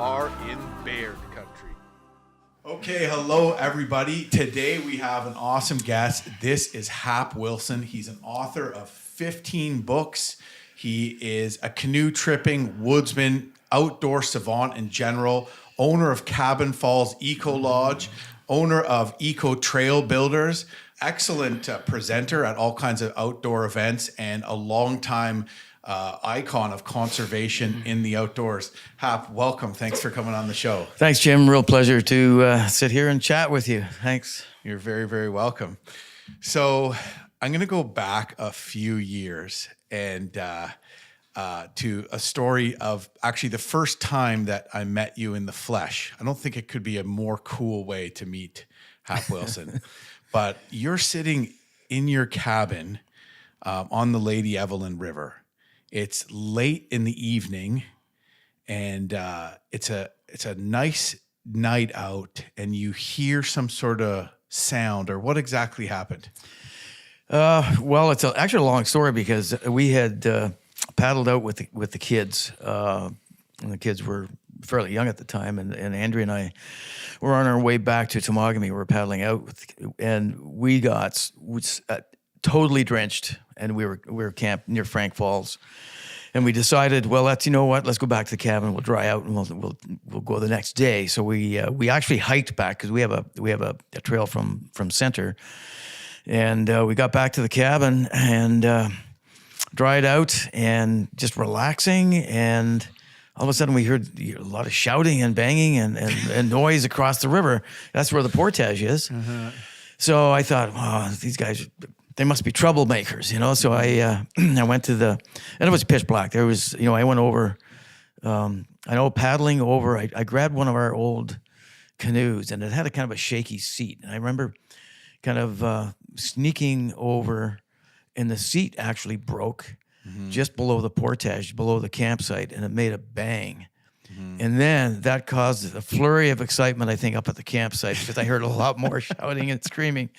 are in Baird country. Okay, hello everybody. Today we have an awesome guest. This is Hap Wilson. He's an author of 15 books. He is a canoe tripping woodsman, outdoor savant in general, owner of Cabin Falls Eco Lodge, owner of Eco Trail Builders, excellent presenter at all kinds of outdoor events, and a longtime icon of conservation in the outdoors. Hap, welcome. Thanks for coming on the show. Thanks, Jim. Real pleasure to sit here and chat with you. Thanks. You're very, very welcome. So I'm going to go back a few years and to a story of actually the first time that I met you in the flesh. I don't think it could be a more cool way to meet Hap Wilson. But you're sitting in your cabin on the Lady Evelyn River. It's late in the evening, and it's a nice night out, and you hear some sort of sound. Or what exactly happened? Well, it's actually a long story because we had paddled out with the kids, and the kids were fairly young at the time, and Andrea and I were on our way back to Temagami. We were paddling out, and we got totally drenched, and we were camped near Frank Falls, and we decided, well, let's go back to the cabin. We'll dry out, and we'll go the next day. So we actually hiked back because we have a trail from center, and we got back to the cabin and dried out and just relaxing, and all of a sudden we heard a lot of shouting and banging and noise across the river. That's where the portage is. Uh-huh. So I thought, oh, these guys, they must be troublemakers, So I went to and it was pitch black. There was, I went over, paddling over, I grabbed one of our old canoes, and it had a kind of a shaky seat. And I remember kind of sneaking over, and the seat actually broke just below the portage, below the campsite, and it made a bang. And then that caused a flurry of excitement, I think, up at the campsite because I heard a lot more shouting and screaming.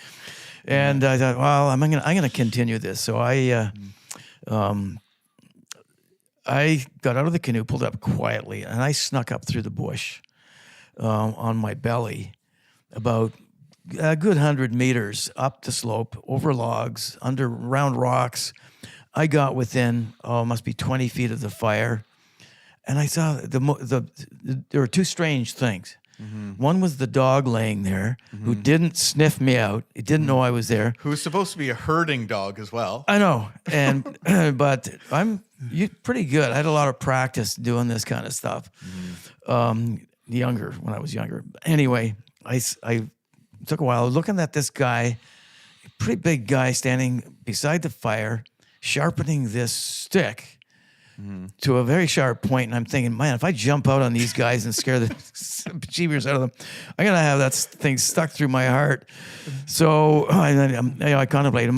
And I thought, well, I'm gonna continue this. So I got out of the canoe, pulled up quietly, and I snuck up through the bush on my belly, about a good 100 meters up the slope, over logs, under round rocks. I got within, must be 20 feet of the fire, and I saw there were two strange things. Mm-hmm. One was the dog laying there, who didn't sniff me out. He didn't know I was there. Who was supposed to be a herding dog as well. I know, and but I'm pretty good. I had a lot of practice doing this kind of stuff. When I was younger. Anyway, I took a while looking at this guy, a pretty big guy standing beside the fire, sharpening this stick to a very sharp point. And I'm thinking, man, if I jump out on these guys and scare the bejeebers out of them, I'm going to have that thing stuck through my heart. So I contemplated,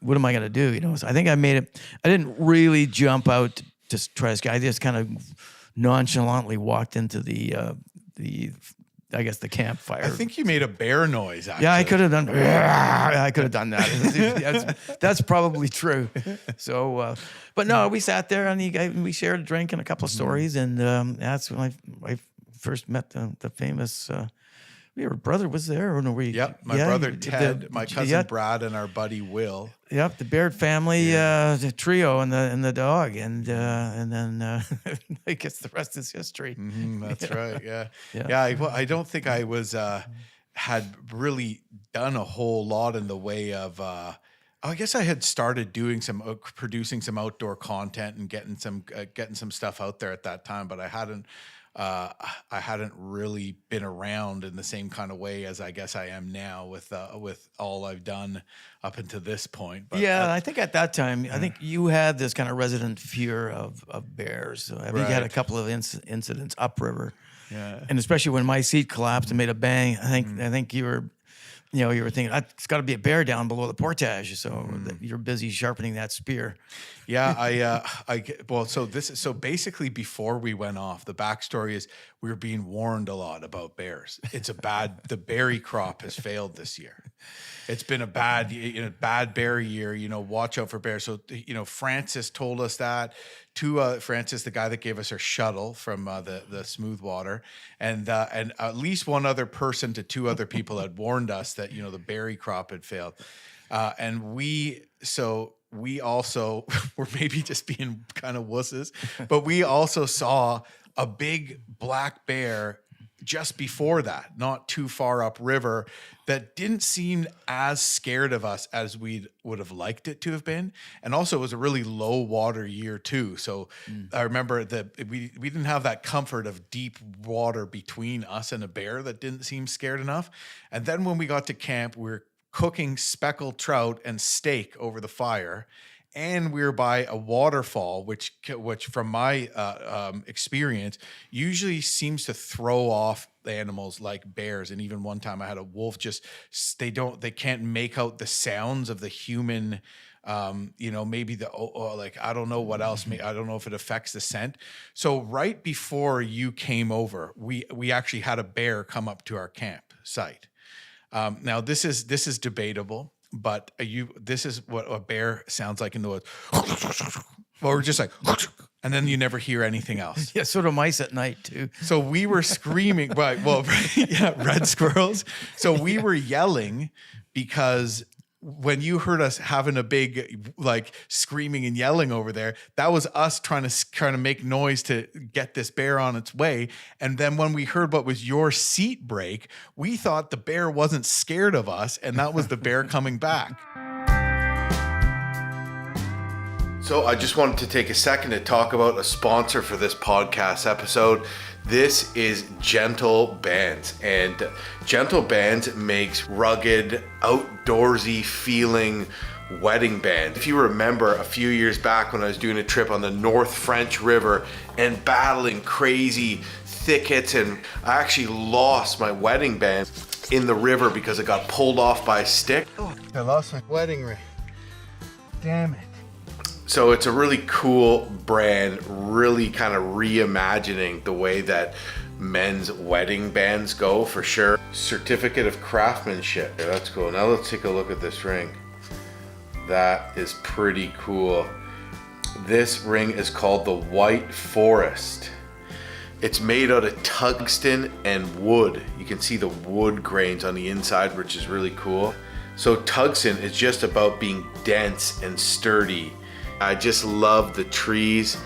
what am I going to do? So I think I made it. I didn't really jump out to try to scare. I just kind of nonchalantly walked into the campfire. I think you made a bear noise, actually. Yeah, I could have done that. That's probably true. So, but no, we sat there and we shared a drink and a couple of stories, and that's when I first met the famous. Your brother was there, or no? Yep, my brother Ted, my cousin Brad, and our buddy Will. Yep, the Baird family the trio and the dog, and then I guess the rest is history. That's right. Yeah. I don't think I was had really done a whole lot in the way of. I guess I had started doing producing some outdoor content and getting some stuff out there at that time, but I hadn't really been around in the same kind of way as I guess I am now with all I've done up until this point. But I think at that time, I think you had this kind of resident fear of bears. I think you had a couple of incidents upriver, and especially when my seat collapsed and made a bang. I think you were. You were thinking, it's got to be a bear down below the portage, so you're busy sharpening that spear. Yeah, so basically before we went off, the backstory is we were being warned a lot about bears. The berry crop has failed this year. It's been a bad bear year. Watch out for bears. So Francis told us that. Francis, the guy that gave us our shuttle from the smooth water, and at least one other person to two other people had warned us that the berry crop had failed, and we also were maybe just being kind of wusses, but we also saw a big black bear just before that, not too far upriver, that didn't seem as scared of us as we would have liked it to have been. And also it was a really low water year too. So I remember that we didn't have that comfort of deep water between us and a bear that didn't seem scared enough. And then when we got to camp, we were cooking speckled trout and steak over the fire. And we were by a waterfall, which from my experience, usually seems to throw off the animals like bears. And even one time I had a wolf they can't make out the sounds of the human, maybe I don't know what else. I don't know if it affects the scent. So right before you came over, we actually had a bear come up to our campsite. Now this is debatable. But this is what a bear sounds like in the woods. Or just like, and then you never hear anything else. Yeah, so do mice at night too. So we were screaming, right? Well, yeah, red squirrels. So we were yelling because when you heard us having a big screaming and yelling over there, that was us trying to make noise to get this bear on its way. And then when we heard what was your seat break, we thought the bear wasn't scared of us, and that was the bear coming back. So I just wanted to take a second to talk about a sponsor for this podcast episode. This is GENTLEBANDS, and GENTLEBANDS makes rugged, outdoorsy feeling wedding bands. If you remember a few years back when I was doing a trip on the North French River and battling crazy thickets, and I actually lost my wedding band in the river because it got pulled off by a stick. Oh, I lost my wedding ring. Damn it. So it's a really cool brand, really kind of reimagining the way that men's wedding bands go, for sure. Certificate of craftsmanship. Yeah, that's cool. Now let's take a look at this ring. That is pretty cool. This ring is called the White Forest. It's made out of tungsten and wood. You can see the wood grains on the inside, which is really cool. So tungsten is just about being dense and sturdy. I just love the trees.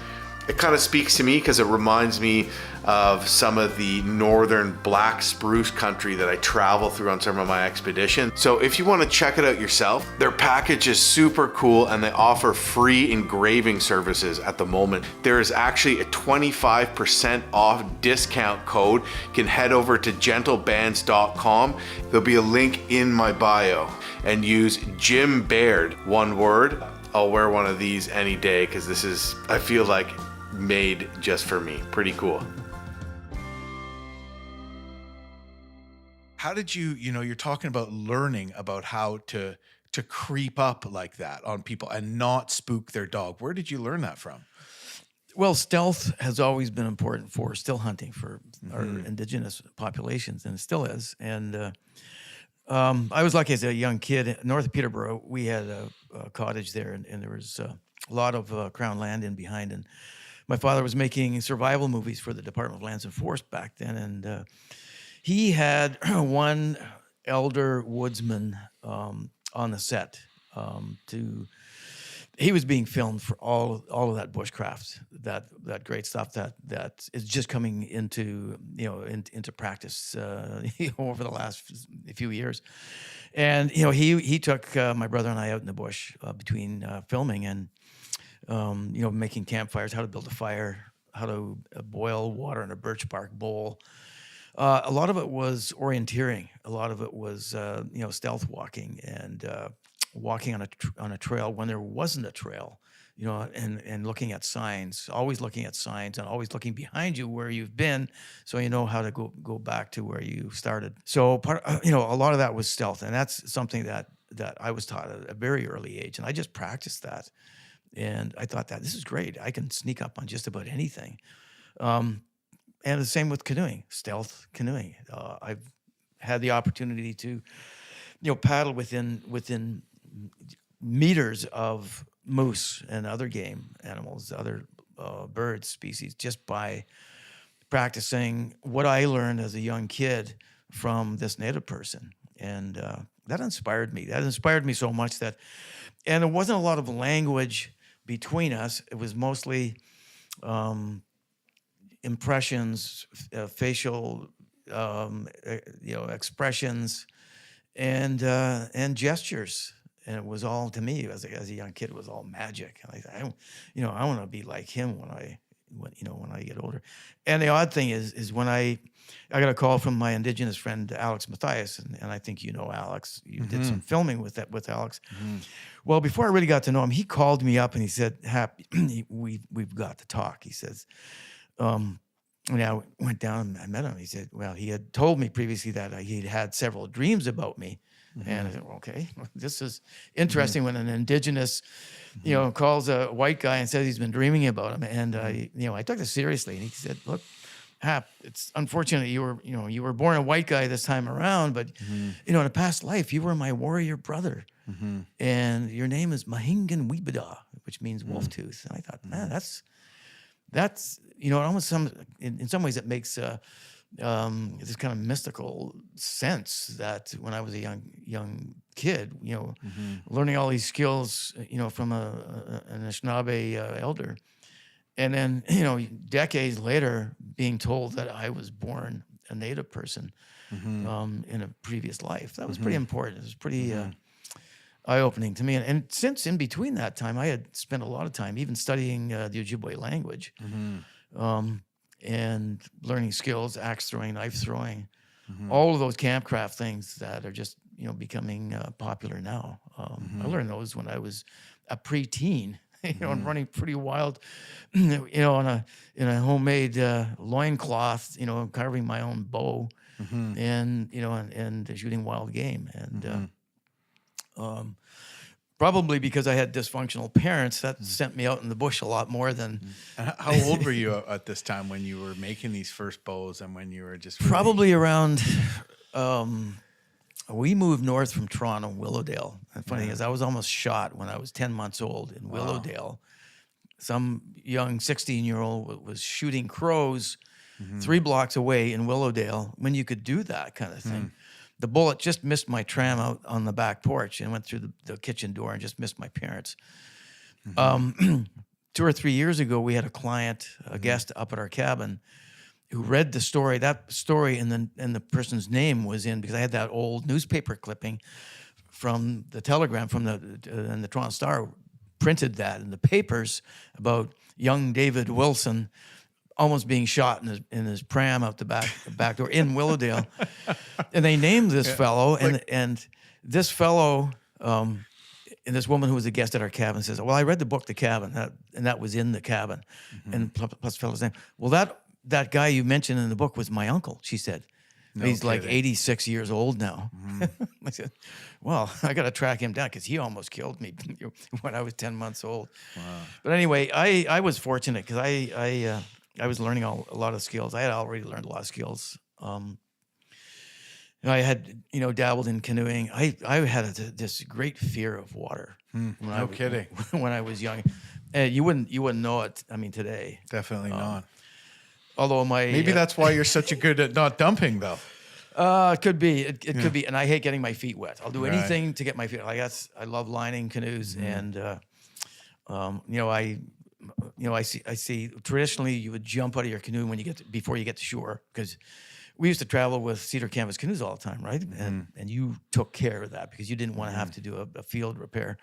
It kind of speaks to me because it reminds me of some of the northern black spruce country that I travel through on some of my expeditions. So if you want to check it out yourself, their package is super cool and they offer free engraving services at the moment. There is actually a 25% off discount code. You can head over to gentlebands.com. There'll be a link in my bio, and use Jim Baird, one word. I'll wear one of these any day because this is, I feel like, made just for me. Pretty cool. How did you're talking about learning about how to creep up like that on people and not spook their dog. Where did you learn that from? Well, stealth has always been important for still hunting for our indigenous populations, and it still is. And I was lucky as a young kid. North of Peterborough, we had a cottage there, and there was a lot of crown land in behind. And my father was making survival movies for the Department of Lands and Forests back then, and he had one elder woodsman on the set. He was being filmed for all of that bushcraft, that great stuff that is just coming into practice over the last few years. And he took my brother and I out in the bush between filming and making campfires, how to build a fire, how to boil water in a birch bark bowl. A lot of it was orienteering. A lot of it was stealth walking and walking on a trail when there wasn't a trail, and looking at signs, always looking at signs and always looking behind you where you've been, so you know how to go back to where you started. So a lot of that was stealth, and that's something that I was taught at a very early age, and I just practiced that, and I thought that this is great. I can sneak up on just about anything. And the same with canoeing, stealth canoeing. I've had the opportunity to paddle within meters of moose and other game animals, other bird species, just by practicing what I learned as a young kid from this native person. And that inspired me. That inspired me so much and there wasn't a lot of language between us. It was mostly impressions, facial, expressions, and gestures. And it was all, to me, as a young kid, it was all magic. I want to be like him when I get older. And the odd thing is when I got a call from my Indigenous friend Alex Matthias, and I think you know Alex. You did some filming with Alex. Well, before I really got to know him, he called me up and he said, "Hap, we've got to talk." He says, and I went down and I met him. He said, well, he had told me previously that he'd had several dreams about me. And I said, okay, this is interesting when an Indigenous, calls a white guy and says he's been dreaming about him. And I took this seriously. And he said, look, Hap, it's unfortunate you were born a white guy this time around, but in a past life you were my warrior brother, and your name is Mahingan Weebada, which means wolf tooth. And I thought, man, that's almost in some ways it makes this kind of mystical sense that when I was a young kid, learning all these skills, from an Anishinaabe elder, and then decades later being told that I was born a native person in a previous life. That was pretty important. It was pretty eye-opening to me. And since in between that time, I had spent a lot of time even studying the Ojibwe language. And learning skills, axe throwing, knife throwing, all of those campcraft things that are just becoming popular now. I learned those when I was a preteen, and running pretty wild, in a homemade loincloth, carving my own bow, and shooting wild game. And probably because I had dysfunctional parents, that sent me out in the bush a lot more than. And how old were you at this time when you were making these first bows and when you were just really... Probably around. We moved north from Toronto, Willowdale. And funny thing is, I was almost shot when I was 10 months old in Willowdale. Some young 16-year-old was shooting crows 3 blocks away in Willowdale when you could do that kind of thing. The bullet just missed my tram out on the back porch and went through the kitchen door and just missed my parents. 2 or 3 years ago, we had a client, a guest up at our cabin, who read the story. That story and the person's name was in, because I had that old newspaper clipping from the Telegram, and the Toronto Star printed that in the papers about young David Wilson almost being shot in his pram out the back door in Willowdale. And they named this fellow, and this fellow, and this woman who was a guest at our cabin says, well, I read the book, The Cabin, and that was in the cabin, and plus the fellow's name. Well, that guy you mentioned in the book was my uncle, she said. No He's kidding. Like 86 years old now. I said, well, I got to track him down because he almost killed me when I was 10 months old. Wow. But anyway, I was fortunate because I was learning a lot of skills. I had already learned a lot of skills. I had, dabbled in canoeing. I had this great fear of water. Kidding. When I was young, you wouldn't know it. I mean, today definitely not. Although maybe that's why you're such a good at not dumping, though. It could be. It could be. And I hate getting my feet wet. I'll do anything to get my feet. I love lining canoes, and I see. Traditionally, you would jump out of your canoe before you get to shore, because we used to travel with cedar canvas canoes all the time, right? And you took care of that because you didn't want to have to do a field repair.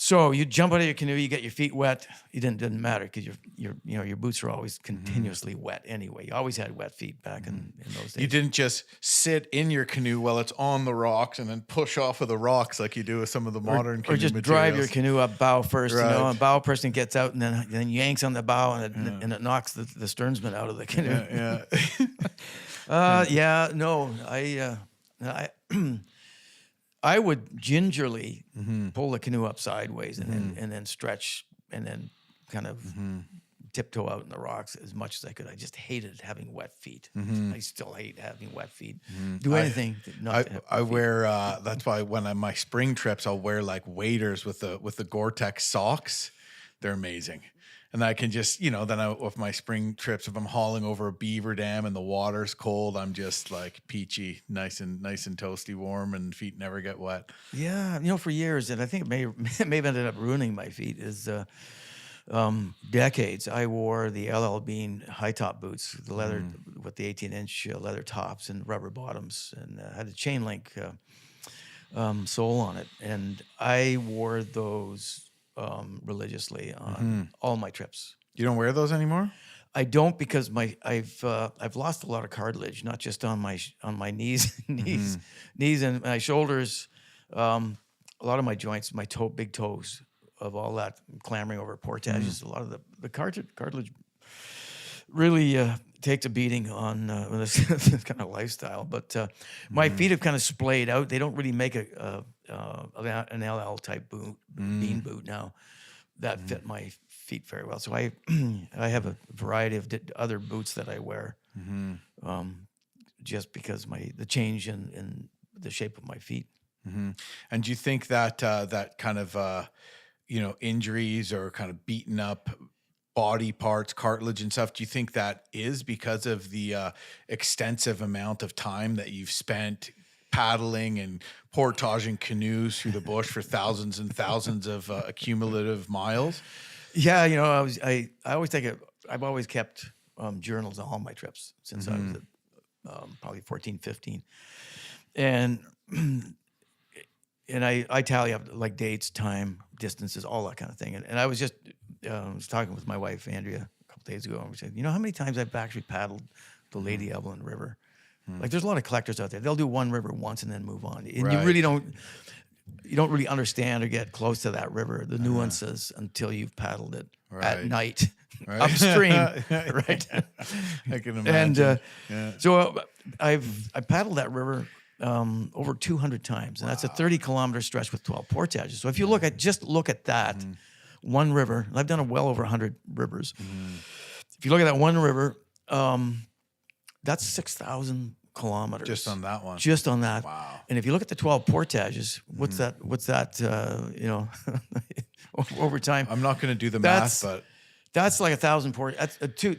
So you jump out of your canoe, you get your feet wet. It didn't matter because your boots are always continuously wet anyway. You always had wet feet back in those days. You didn't just sit in your canoe while it's on the rocks and then push off of the rocks like you do with some of the modern canoe or just materials. Drive your canoe up bow first, right. And bow person gets out and then yanks on the bow and it knocks the sternsman out of the canoe. I would gingerly pull the canoe up sideways and then stretch and then kind of tiptoe out in the rocks as much as I could. I just hated having wet feet. I still hate having wet feet. Do anything not to have I wet feet. wear that's why when on my spring trips I'll wear like waders with the Gore-Tex socks. They're amazing. And I can just, with my spring trips, if I'm hauling over a beaver dam and the water's cold, I'm just like peachy, nice and toasty, warm, and feet never get wet. Yeah, for years, and I think it may have ended up ruining my feet, is decades. I wore the LL Bean high top boots, the leather with the 18-inch leather tops and rubber bottoms, and had a chain link sole on it. And I wore those religiously on all my trips. You don't wear those anymore? I don't, because I've lost a lot of cartilage, not just on my knees and my shoulders. A lot of my joints, my big toes, of all that clambering over portages. A lot of the cartilage really takes a beating on this kind of lifestyle. But my feet have kind of splayed out. They don't really make an LL type boot, bean boot now that fit my feet very well. So I have a variety of other boots that I wear, just because the change in the shape of my feet. And do you think that that kind of injuries or kind of beaten up body parts, cartilage and stuff, do you think that is because of the extensive amount of time that you've spent paddling and portaging canoes through the bush for thousands and thousands of accumulative miles? Yeah, I always I've always kept journals on all my trips since I was probably 14, 15. And I tally up like dates, time, distances, all that kind of thing. And I was just was talking with my wife, Andrea, a couple days ago, and we said, how many times I've actually paddled the Lady Evelyn River? Like, there's a lot of collectors out there. They'll do one river once and then move on. And Right. you don't really understand or get close to that river, the nuances, until you've paddled it at night, upstream, right? I can imagine. And so I paddled that river over 200 times, and that's a 30-kilometer stretch with 12 portages. So if you look at that one river, and I've done well over 100 rivers. If you look at that one river, that's 6,000 kilometers Just on that one. Just on that. Wow. And if you look at the 12 portages, what's that? Over time. I'm not going to do the math, but that's like 1,000 portages. That's two.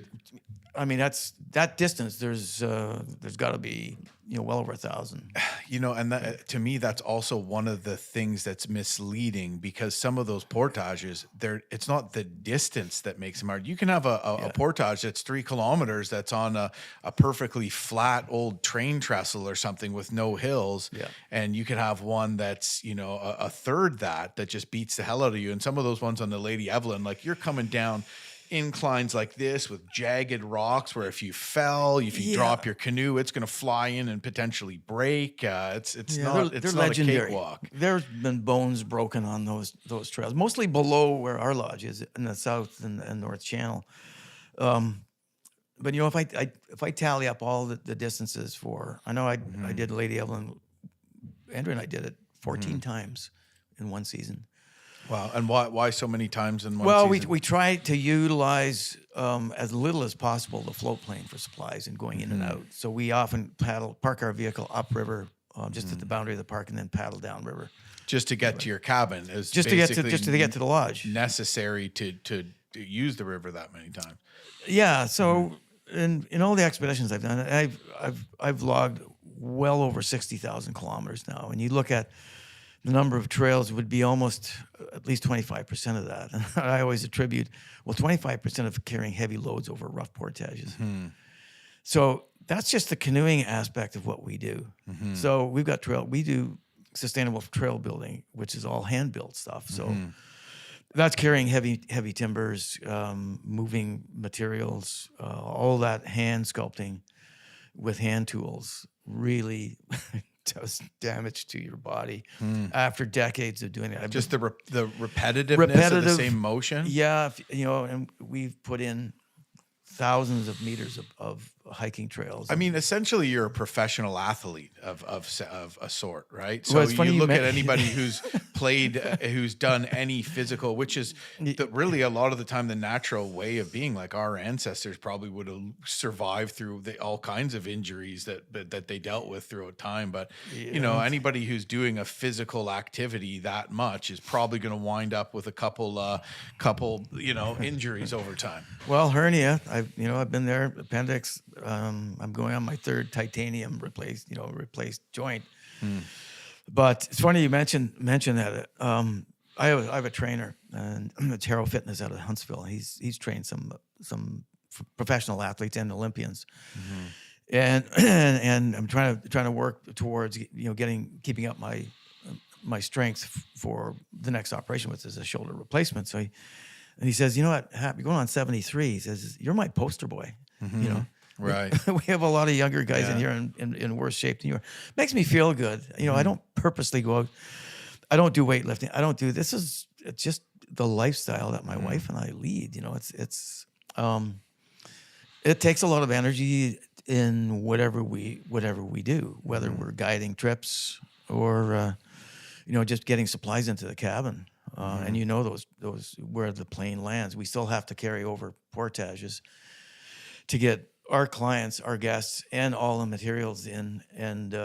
I mean, that's that distance. There's got to be well over 1,000. And that, to me, that's also one of the things that's misleading, because some of those portages, it's not the distance that makes them hard. You can have a portage that's 3 kilometers that's on a perfectly flat old train trestle or something with no hills, and you could have one that's a third that just beats the hell out of you. And some of those ones on the Lady Evelyn, like, you're coming down inclines like this with jagged rocks where if you drop your canoe, it's going to fly in and potentially break. It's not legendary. a cakewalk. There's been bones broken on those trails, mostly below where our lodge is in the south and north channel. But if I tally up all the distances I did Lady Evelyn, Andrew and I did it 14 times in one season. Wow. And why so many times in one season? Well, we try to utilize as little as possible the float plane for supplies and going in and out. So we often park our vehicle upriver, just at the boundary of the park, and then paddle downriver. Just to get to your cabin is just to get to the lodge. Necessary to use the river that many times. Yeah. So in all the expeditions I've done, I've logged well over 60,000 kilometers now, and you look at the number of trails, would be almost at least 25% of that. And I always attribute, 25% of carrying heavy loads over rough portages. So that's just the canoeing aspect of what we do. So we do sustainable trail building, which is all hand-built stuff. So that's carrying heavy timbers, moving materials, all that hand sculpting with hand tools really does damage to your body after decades of doing it. Just the repetitiveness of the same motion. Yeah, and we've put in thousands of meters of hiking trails. I mean, essentially, you're a professional athlete of a sort, right? So Well, it's funny you you look at men- anybody who's played, who's done any physical, which is really a lot of the time the natural way of being. Like our ancestors probably would have survived through all kinds of injuries that they dealt with throughout time. But you know, anybody who's doing a physical activity that much is probably going to wind up with a couple injuries over time. Well, hernia. I've been there. Appendix. I'm going on my third titanium replaced joint. But it's funny you mentioned that. I have a trainer, and it's Hero Fitness out of Huntsville. He's trained some professional athletes and Olympians, and I'm trying to work towards keeping up my strength for the next operation, which is a shoulder replacement. So he says, you know what, Hap, you're going on 73. He says, you're my poster boy. You know, Right. we have a lot of younger guys in here in worse shape than you are. Makes me feel good. I don't purposely go out. I don't do weightlifting. I don't do this. It's just the lifestyle that my wife and I lead. It takes a lot of energy in whatever we do, whether we're guiding trips or just getting supplies into the cabin. And those where the plane lands, we still have to carry over portages to get our clients, our guests, and all the materials in and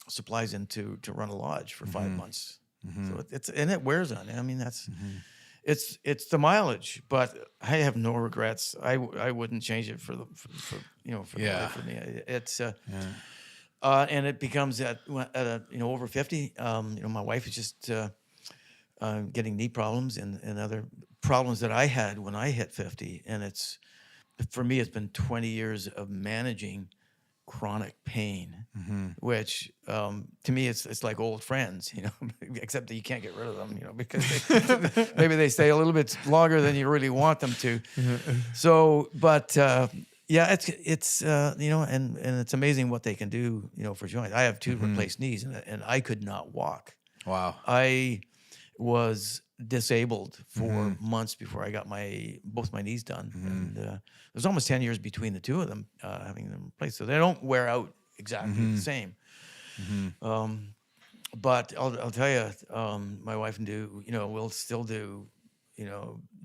supplies in to run a lodge for 5 months. So it wears on you. I mean, it's the mileage, but I have no regrets. I wouldn't change it for the life of me. It's and it becomes at over 50. My wife is just getting knee problems and other problems that I had when I hit 50, and for me, it's been 20 years of managing chronic pain, which to me, it's like old friends, except that you can't get rid of them, because maybe they stay a little bit longer than you really want them to. So, but it's and it's amazing what they can do, for joints. I have 2 replaced knees, and I could not walk. Wow. I was disabled for months before I got both my knees done, and there's almost 10 years between the 2 of them having them replaced, so they don't wear out exactly the same. But I'll tell you, my wife will still do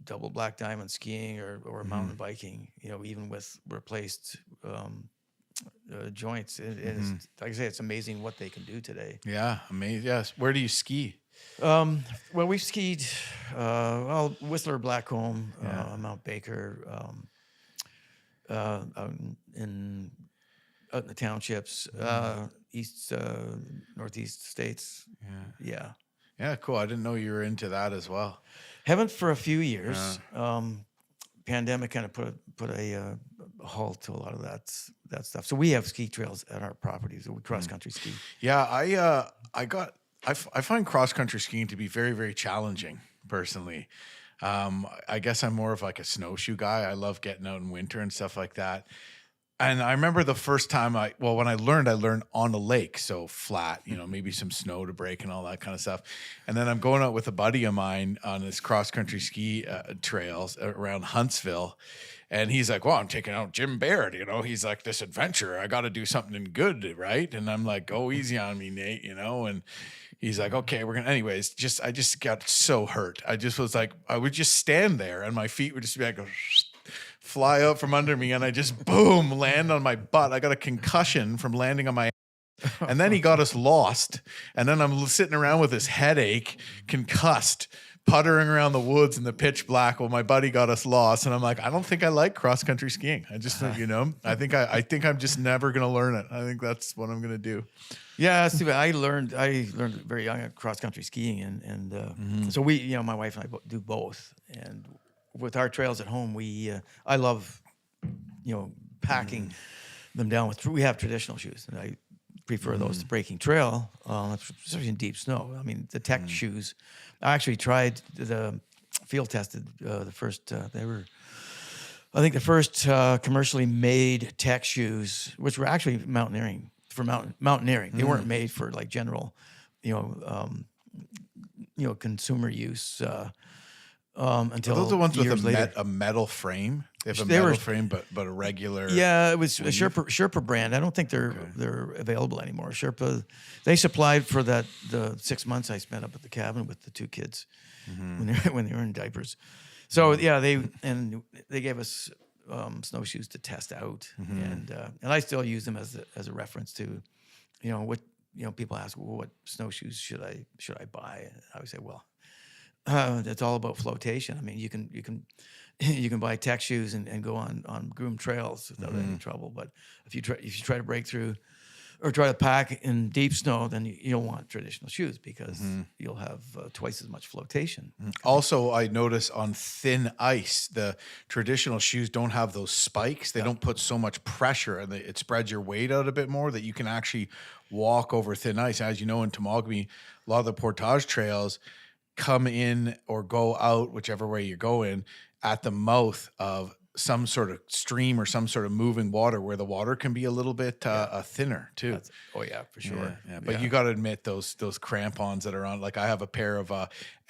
double black diamond skiing or mountain biking, even with replaced joints. It's, like I say, it's amazing what they can do today. Yeah, amazing. Yes. Where do you ski? Well, we've skied, Whistler, Blackcomb, Mount Baker, out in the townships, northeast states. Yeah. Yeah, cool. I didn't know you were into that as well. Haven't for a few years. Pandemic kind of put a halt to a lot of that stuff. So we have ski trails at our properties. So we cross country ski. Yeah, I find cross country skiing to be very, very challenging personally. I guess I'm more of like a snowshoe guy. I love getting out in winter and stuff like that. And I remember the first time when I learned on a lake, so flat, maybe some snow to break and all that kind of stuff. And then I'm going out with a buddy of mine on this cross country ski trails around Huntsville. And he's like, well, I'm taking out Jim Baird, he's like, this adventure, I got to do something good, right? And I'm like, go easy on me, Nate, and he's like, okay, anyways, I just got so hurt. I just was like, I would just stand there and my feet would just be like, fly out from under me, and I just boom land on my butt. I got a concussion from landing on my ass. And then he got us lost, and then I'm sitting around with this headache, concussed, puttering around the woods in the pitch black while my buddy got us lost. And I'm like, I don't think I like cross country skiing. I just I think I'm just never gonna learn it. I think that's what I'm gonna do. Yeah, Steve, I learned very young at cross country skiing, and so we, my wife and I do both. And with our trails at home, I love, packing them down with. We have traditional shoes, and I prefer those to breaking trail, especially in deep snow. I mean, the tech shoes. I actually tried the field tested the first. They were, I think, the first commercially made tech shoes, which were actually mountaineering. They weren't made for like general, consumer use. Until Are those the ones with years later. a metal frame? They have a They metal were- frame, but a regular. Yeah, it was a Sherpa brand. I don't think they're available anymore. Sherpa, they supplied for the 6 months I spent up at the cabin with the two kids when they were in diapers. So yeah, they gave us snowshoes to test out, and I still use them as a reference to, what people ask, well, what snowshoes should I buy? And I would say, well, it's all about flotation. I mean, you can buy tech shoes and go on groomed trails without any trouble. But if you try to break through or try to pack in deep snow, then you don't want traditional shoes because you'll have twice as much flotation. Also, I notice on thin ice, the traditional shoes don't have those spikes. They don't put so much pressure, and it spreads your weight out a bit more that you can actually walk over thin ice. As you know, in Temagami, a lot of the portage trails come in or go out, whichever way you go in, at the mouth of some sort of stream or some sort of moving water where the water can be a little bit thinner too. Oh yeah, for sure. Yeah. But you got to admit those crampons that are on, like I have a pair of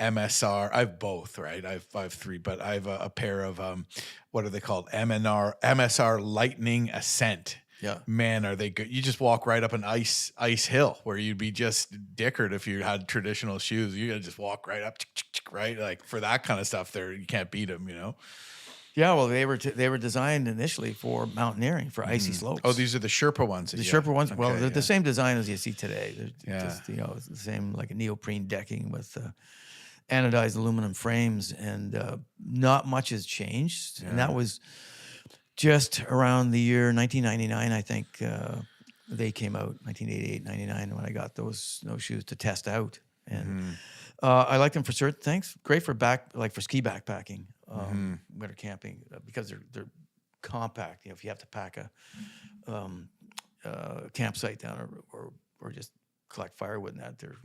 MSR. I have both, right? I have three, but I have a pair of what are they called? MSR Lightning Ascent. Yeah. Man, are they good? You just walk right up an ice hill where you'd be just dickered if you had traditional shoes. You got to just walk right up, right? Like for that kind of stuff, you can't beat them, Yeah, well, they were designed initially for mountaineering, for icy slopes. Oh, these are the Sherpa ones. The Sherpa ones. Well, Okay, they're the same design as you see today. They're Yeah. just, it's the same, like a neoprene decking with anodized aluminum frames, and not much has changed. And that was just around the year 1999, I think. They came out 1988, 99 when I got those snowshoes to test out, and I like them for certain things. Great for for ski backpacking, winter camping, because they're compact. If you have to pack a campsite down or just collect firewood and that, they're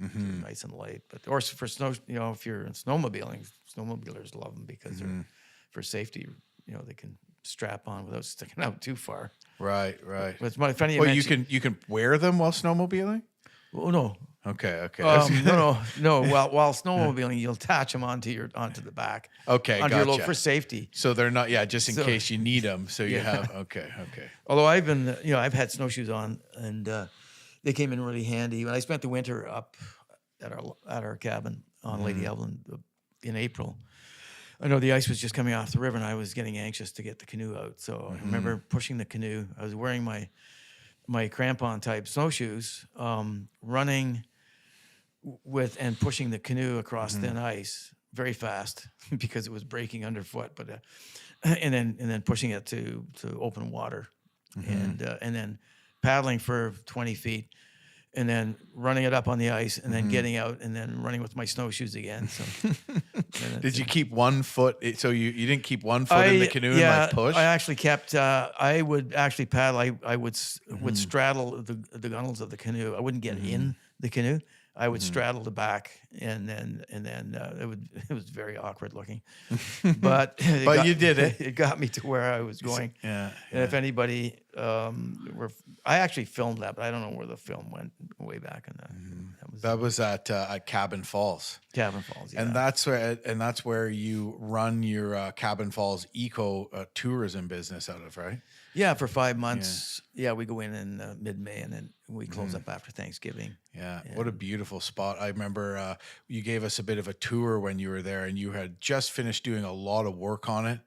nice and light. But or for snow, if you're in snowmobiling, snowmobilers love them because they're for safety. They can strap on without sticking out too far. Right. But it's funny. Well, you can wear them while snowmobiling. Oh no. Okay. No. While snowmobiling, you'll attach them onto the back. Okay, onto your load gotcha. for safety. So they're not, just in case you need them. So you have, okay. Although I've had snowshoes on, and they came in really handy. When I spent the winter up at our cabin on Lady Evelyn in April, I know the ice was just coming off the river, and I was getting anxious to get the canoe out. So I remember pushing the canoe. I was wearing my crampon type snowshoes, running with and pushing the canoe across thin ice very fast because it was breaking underfoot. But and then pushing it to open water, and then paddling for 20 feet. And then running it up on the ice, and then getting out, and then running with my snowshoes again. So, Did you keep 1 foot? So you didn't keep 1 foot in the canoe and like push? I actually kept. I would actually paddle. I would straddle the gunnels of the canoe. I wouldn't get in the canoe. I would straddle the back, and then it was very awkward looking, but you did it. It got me to where I was going. Yeah. And if anybody, I actually filmed that, but I don't know where the film went way back in that. That was at Cabin Falls. Cabin Falls, yeah. And that's where you run your Cabin Falls eco tourism business out of, right? Yeah, for 5 months. Yeah, we go in mid-May, and then we close up after Thanksgiving. Yeah, what a beautiful spot. I remember you gave us a bit of a tour when you were there, and you had just finished doing a lot of work on it.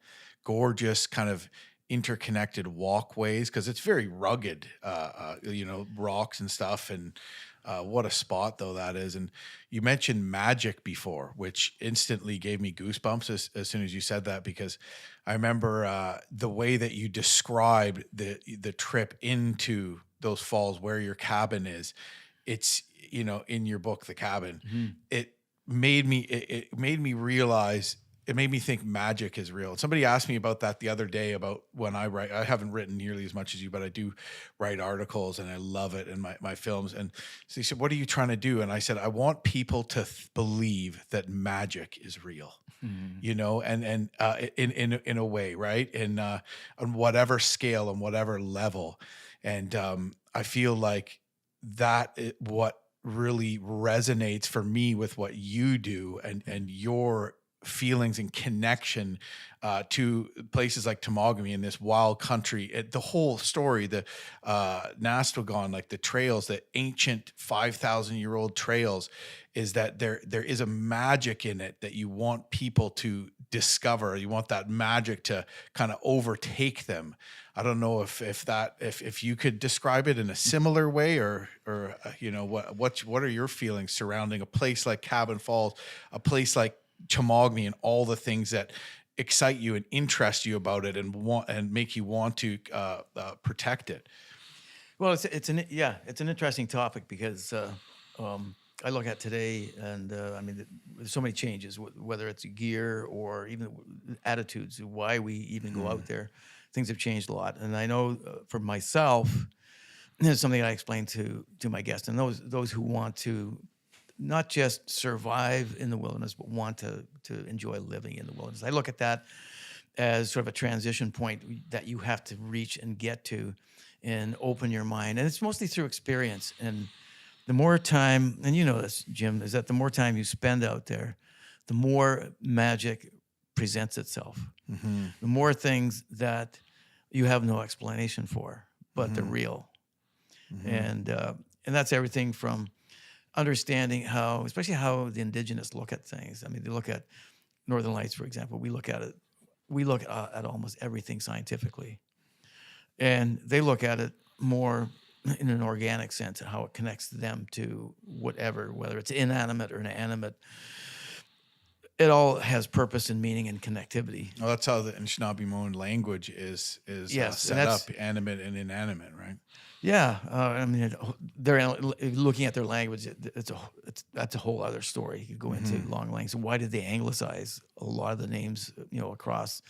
Gorgeous kind of interconnected walkways, because it's very rugged, rocks and stuff. And what a spot though that is. And you mentioned magic before, which instantly gave me goosebumps as soon as you said that, because I remember the way that you described the trip into those falls where your cabin is. It's, in your book, The Cabin, it made me realize, it made me think magic is real. Somebody asked me about that the other day, about when I write. I haven't written nearly as much as you, but I do write articles, and I love it, and my films. And so he said, "What are you trying to do?" And I said, "I want people to believe that magic is real." And in a way, right? On whatever scale, on whatever level. And I feel like what really resonates for me with what you do and your feelings and connection to places like Temagami in this wild country. The whole story, the Nastagon, like the trails, the ancient 5,000-year-old trails, is that there is a magic in it that you want people to discover. You want that magic to kind of overtake them. I don't know if you could describe it in a similar way, or what are your feelings surrounding a place like Cabin Falls, a place like Temagami, and all the things that excite you and interest you about it and make you want to protect it. Well, it's an interesting topic because I look at today, and there's so many changes, whether it's gear or even attitudes, why we even go out there. Things have changed a lot, and I know for myself, there's something I explain to my guests, and those who want to not just survive in the wilderness, but want to enjoy living in the wilderness. I look at that as sort of a transition point that you have to reach and get to and open your mind. And it's mostly through experience. And the more time, and you know this, Jim, is that the more time you spend out there, the more magic presents itself. Mm-hmm. The more things that you have no explanation for, but they're real. Mm-hmm. And that's everything from understanding especially how the Indigenous look at things. I mean, they look at Northern Lights, for example. We look at almost everything scientifically, and they look at it more in an organic sense, how it connects them to whatever, whether it's inanimate or animate. It all has purpose and meaning and connectivity. Well, that's how the Anishinaabe language is set up, animate and inanimate, right? Yeah, they're looking at their language. That's a whole other story. You could go into long lengths. Why did they anglicize a lot of the names, across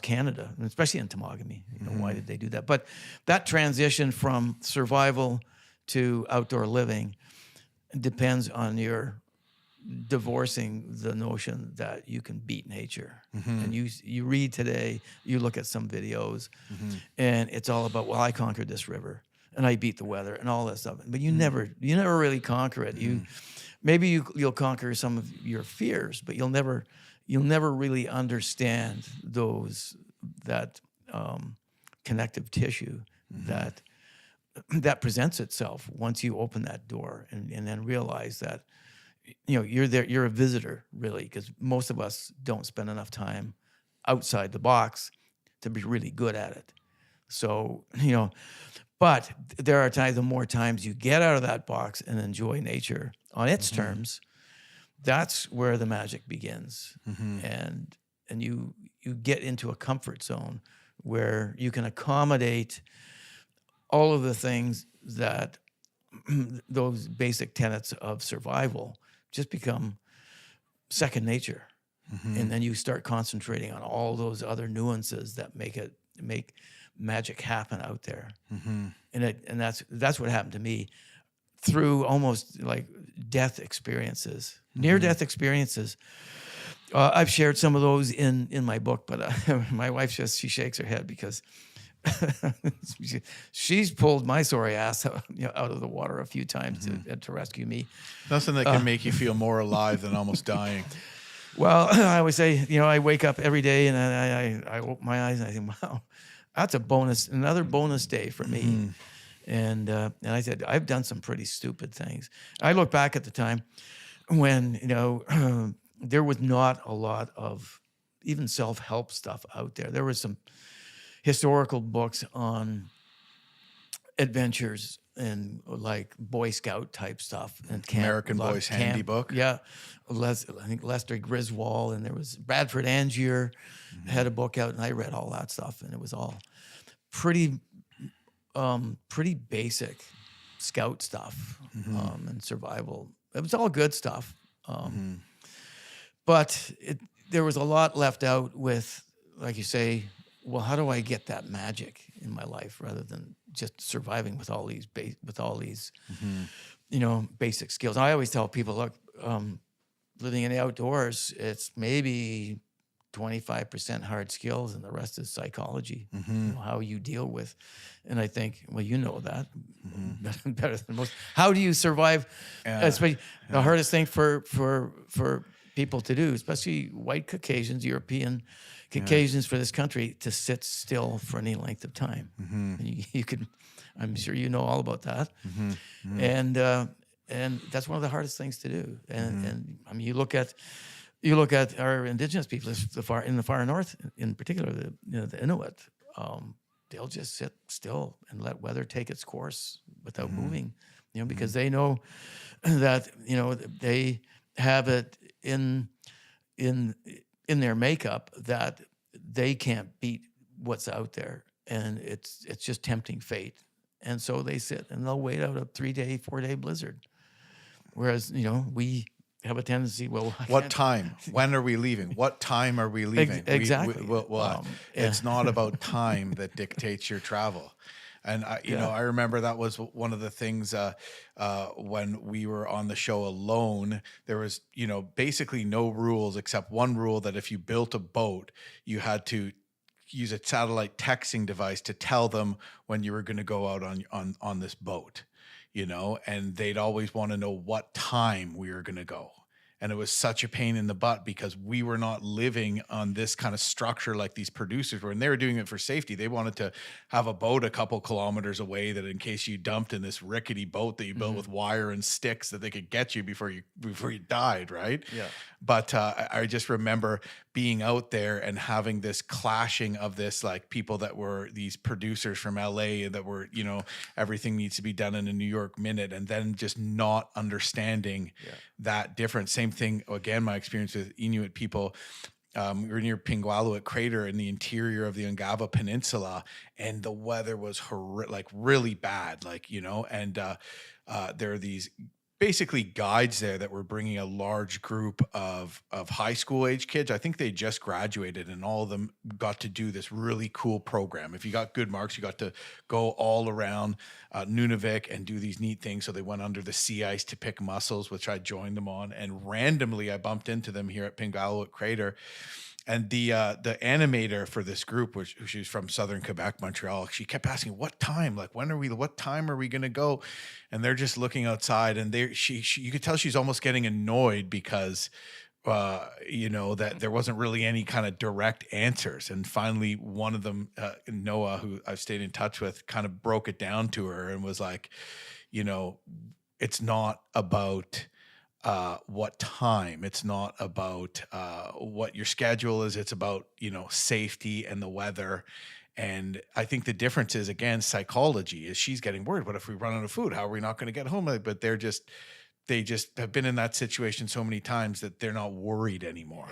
Canada, and especially in Temagami? Why did they do that? But that transition from survival to outdoor living depends on your divorcing the notion that you can beat nature. And you read today, you look at some videos, and it's all about, well, I conquered this river and I beat the weather and all that stuff. But you never really conquer it. You'll conquer some of your fears, but you'll never really understand that connective tissue that presents itself once you open that door and then realize that you're there. You're a visitor, really, because most of us don't spend enough time outside the box to be really good at it. So, but there are times, the more times you get out of that box and enjoy nature on its terms, that's where the magic begins. And you get into a comfort zone where you can accommodate all of the things that those basic tenets of survival just become second nature. And then you start concentrating on all those other nuances that make magic happen out there. And that's what happened to me through almost like death experiences, near-death experiences. I've shared some of those in my book, but my wife she shakes her head because she's pulled my sorry ass out of the water a few times to rescue me. Nothing that can make you feel more alive than almost dying. Well, I always say, I wake up every day and I open my eyes and I think, wow, that's another bonus day for me. And I said, I've done some pretty stupid things. I look back at the time when, there was not a lot of even self-help stuff out there. There was some historical books on adventures and like Boy Scout type stuff and American Boy's Handbook. Yeah, I think Lester Griswold, and there was Bradford Angier had a book out, and I read all that stuff, and it was all pretty basic scout stuff and survival. It was all good stuff, but there was a lot left out with, like you say, well, how do I get that magic in my life rather than just surviving with all these basic skills? And I always tell people, look, living in the outdoors, it's maybe 25% hard skills and the rest is psychology, how you deal with. And I think, well, that better than most. How do you survive? Especially the hardest thing for people to do, especially white Caucasians, European Caucasians for this country, to sit still for any length of time. And you could, I'm sure you know all about that. And that's one of the hardest things to do. And I mean, you look at our Indigenous people in the far north, in particular, the Inuit. They'll just sit still and let weather take its course without moving, because they know that they have it in their makeup that they can't beat what's out there, and it's just tempting fate. And so they sit and they'll wait out a 3-day, 4-day blizzard. Whereas we have a tendency. Well, what time? When are we leaving? What time are we leaving? Exactly. It's not about time that dictates your travel. And I remember that was one of the things when we were on the show alone. There was basically no rules except one rule, that if you built a boat, you had to use a satellite texting device to tell them when you were going to go out on this boat. And they'd always want to know what time we were going to go. And it was such a pain in the butt because we were not living on this kind of structure like these producers were. And they were doing it for safety. They wanted to have a boat a couple kilometers away that in case you dumped in this rickety boat that you built with wire and sticks, that they could get you before you died, right? Yeah. But I just remember being out there and having this clashing of this, like people that were these producers from LA that were, everything needs to be done in a New York minute, and then just not understanding that difference. Same thing, again, my experience with Inuit people. We were near Pingualuit Crater in the interior of the Ungava Peninsula, and the weather was really bad, and there are these basically guides there that were bringing a large group of high school age kids. I think they just graduated, and all of them got to do this really cool program. If you got good marks, you got to go all around Nunavik and do these neat things. So they went under the sea ice to pick mussels, which I joined them on. And randomly I bumped into them here at Pingualuit Crater. And the animator for this group, she's from southern Quebec, Montreal, she kept asking, what time? Like, what time are we going to go? And they're just looking outside, and you could tell she's almost getting annoyed because, that there wasn't really any kind of direct answers. And finally, one of them, Noah, who I've stayed in touch with, kind of broke it down to her and was like, it's not about what time. It's not about what your schedule is. It's about, safety and the weather. And I think the difference is, again, psychology. Is she's getting worried. What if we run out of food? How are we not going to get home? But they just have been in that situation so many times that they're not worried anymore.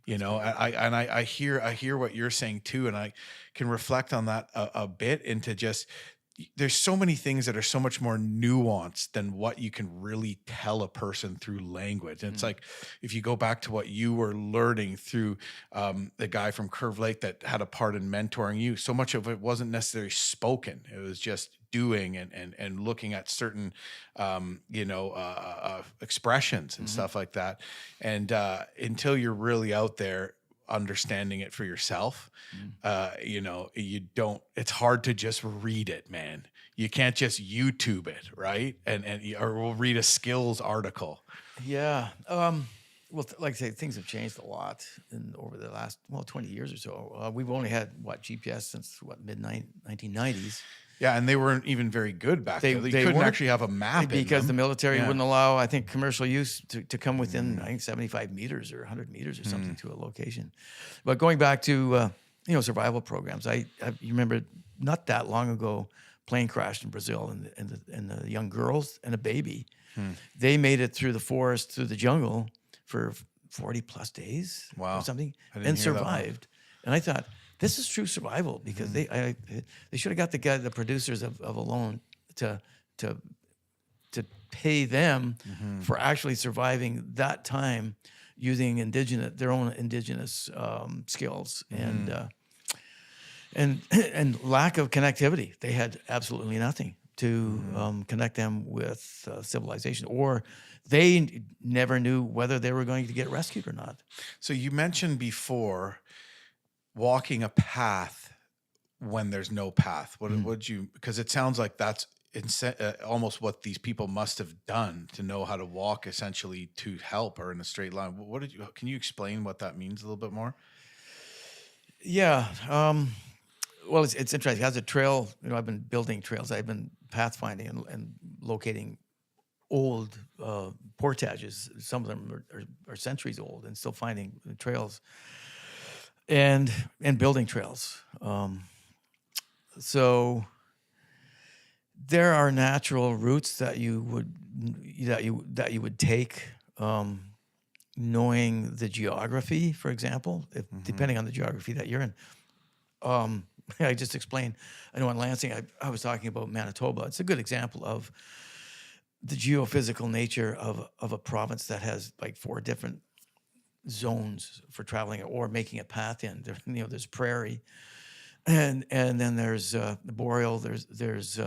Yeah. I hear what you're saying too. And I can reflect on that a bit into just, there's so many things that are so much more nuanced than what you can really tell a person through language. And it's like, if you go back to what you were learning through the guy from Curve Lake that had a part in mentoring you, so much of it wasn't necessarily spoken. It was just doing and looking at certain, expressions and stuff like that. And until you're really out there understanding it for yourself, it's hard to just read it, man. You can't just YouTube it, right? Or we'll read a skills article. Yeah. Like I say, things have changed a lot over the last 20 years or so. We've only had GPS since mid 1990s. Yeah, and they weren't even very good back then. They couldn't actually have a map because the military wouldn't allow, I think, commercial use to come within, I think, 75 meters or 100 meters or something to a location. But going back to survival programs, you remember not that long ago, plane crashed in Brazil, and the young girls and a baby, they made it through the forest, through the jungle for 40 plus days or something, and survived. And I thought, this is true survival, because they should have got the producers of Alone to pay them for actually surviving that time using their own indigenous skills and lack of connectivity. They had absolutely nothing to connect them with civilization, or they never knew whether they were going to get rescued or not. So you mentioned before walking a path when there's no path. What would you, because it sounds like that's almost what these people must have done to know how to walk essentially to help or in a straight line. Can you explain what that means a little bit more? Yeah. Well, it's interesting. As a trail, I've been building trails. I've been pathfinding and locating old portages. Some of them are centuries old, and still finding trails and building trails. So there are natural routes that you would take, knowing the geography, for example, depending on the geography that you're in. I just explained. I know in Lansing, I was talking about Manitoba. It's a good example of the geophysical nature of a province that has like 4 different zones for traveling or making a path in. There's prairie, and then there's the boreal. There's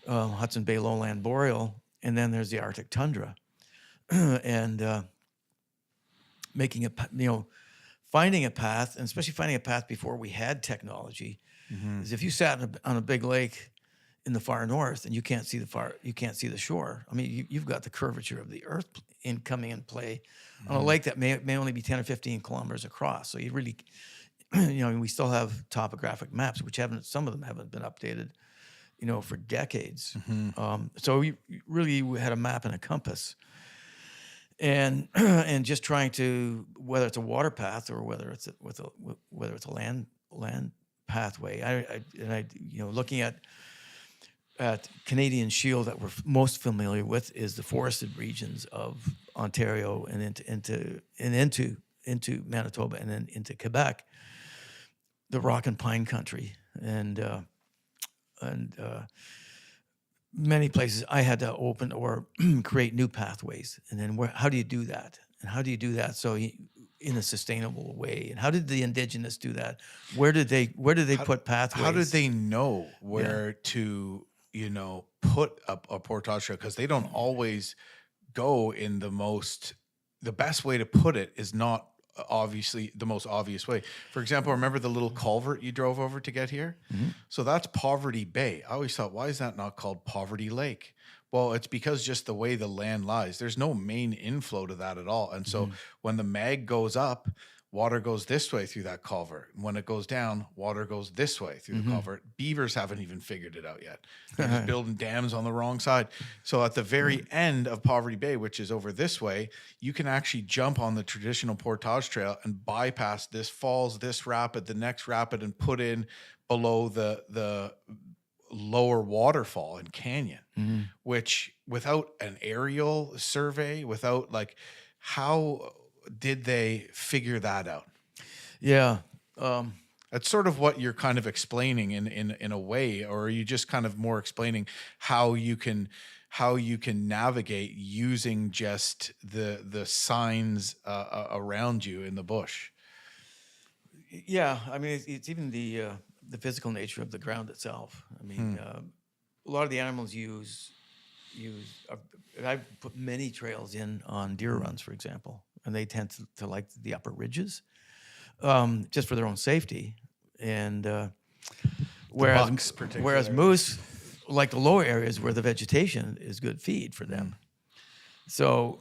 Hudson Bay lowland boreal, and then there's the Arctic tundra, and finding a path, and especially finding a path before we had technology, is if you sat on a big lake in the far north and you can't see the shore. I mean, you've got the curvature of the earth coming in play on a lake that may only be 10 or 15 kilometers across. So you really, we still have topographic maps, which some of them haven't been updated, for decades. So we really had a map and a compass. And just trying to, whether it's a water path or whether it's a land pathway, looking at Canadian Shield that we're most familiar with is the forested regions of Ontario and into Manitoba and then into Quebec, the rock and pine country, and many places I had to open or create new pathways. And then how do you do that? And how do you do that in a sustainable way? And how did the Indigenous do that? Where did they put pathways? How did they know where to, put up a portage trail? Because they don't always go in the best way to put it is not obviously the most obvious way. For example, remember the little culvert you drove over to get here? So that's Poverty Bay. I always thought, why is that not called Poverty Lake? Well, it's because just the way the land lies, there's no main inflow to that at all. And so when the mag goes up, water goes this way through that culvert. When it goes down, water goes this way through the culvert. Beavers haven't even figured it out yet. They're just building dams on the wrong side. So at the very end of Poverty Bay, which is over this way, you can actually jump on the traditional portage trail and bypass this falls, this rapid, the next rapid, and put in below the lower waterfall and canyon, which without an aerial survey, without how did they figure that out? Yeah. That's sort of what you're kind of explaining in a way, or are you just kind of more explaining how you can navigate using just the signs around you in the bush? Yeah, I mean, it's even the physical nature of the ground itself. I mean, a lot of the animals use. I've put many trails in on deer runs, for example, and they tend to like the upper ridges, just for their own safety. And whereas moose like the lower areas where the vegetation is good feed for them. So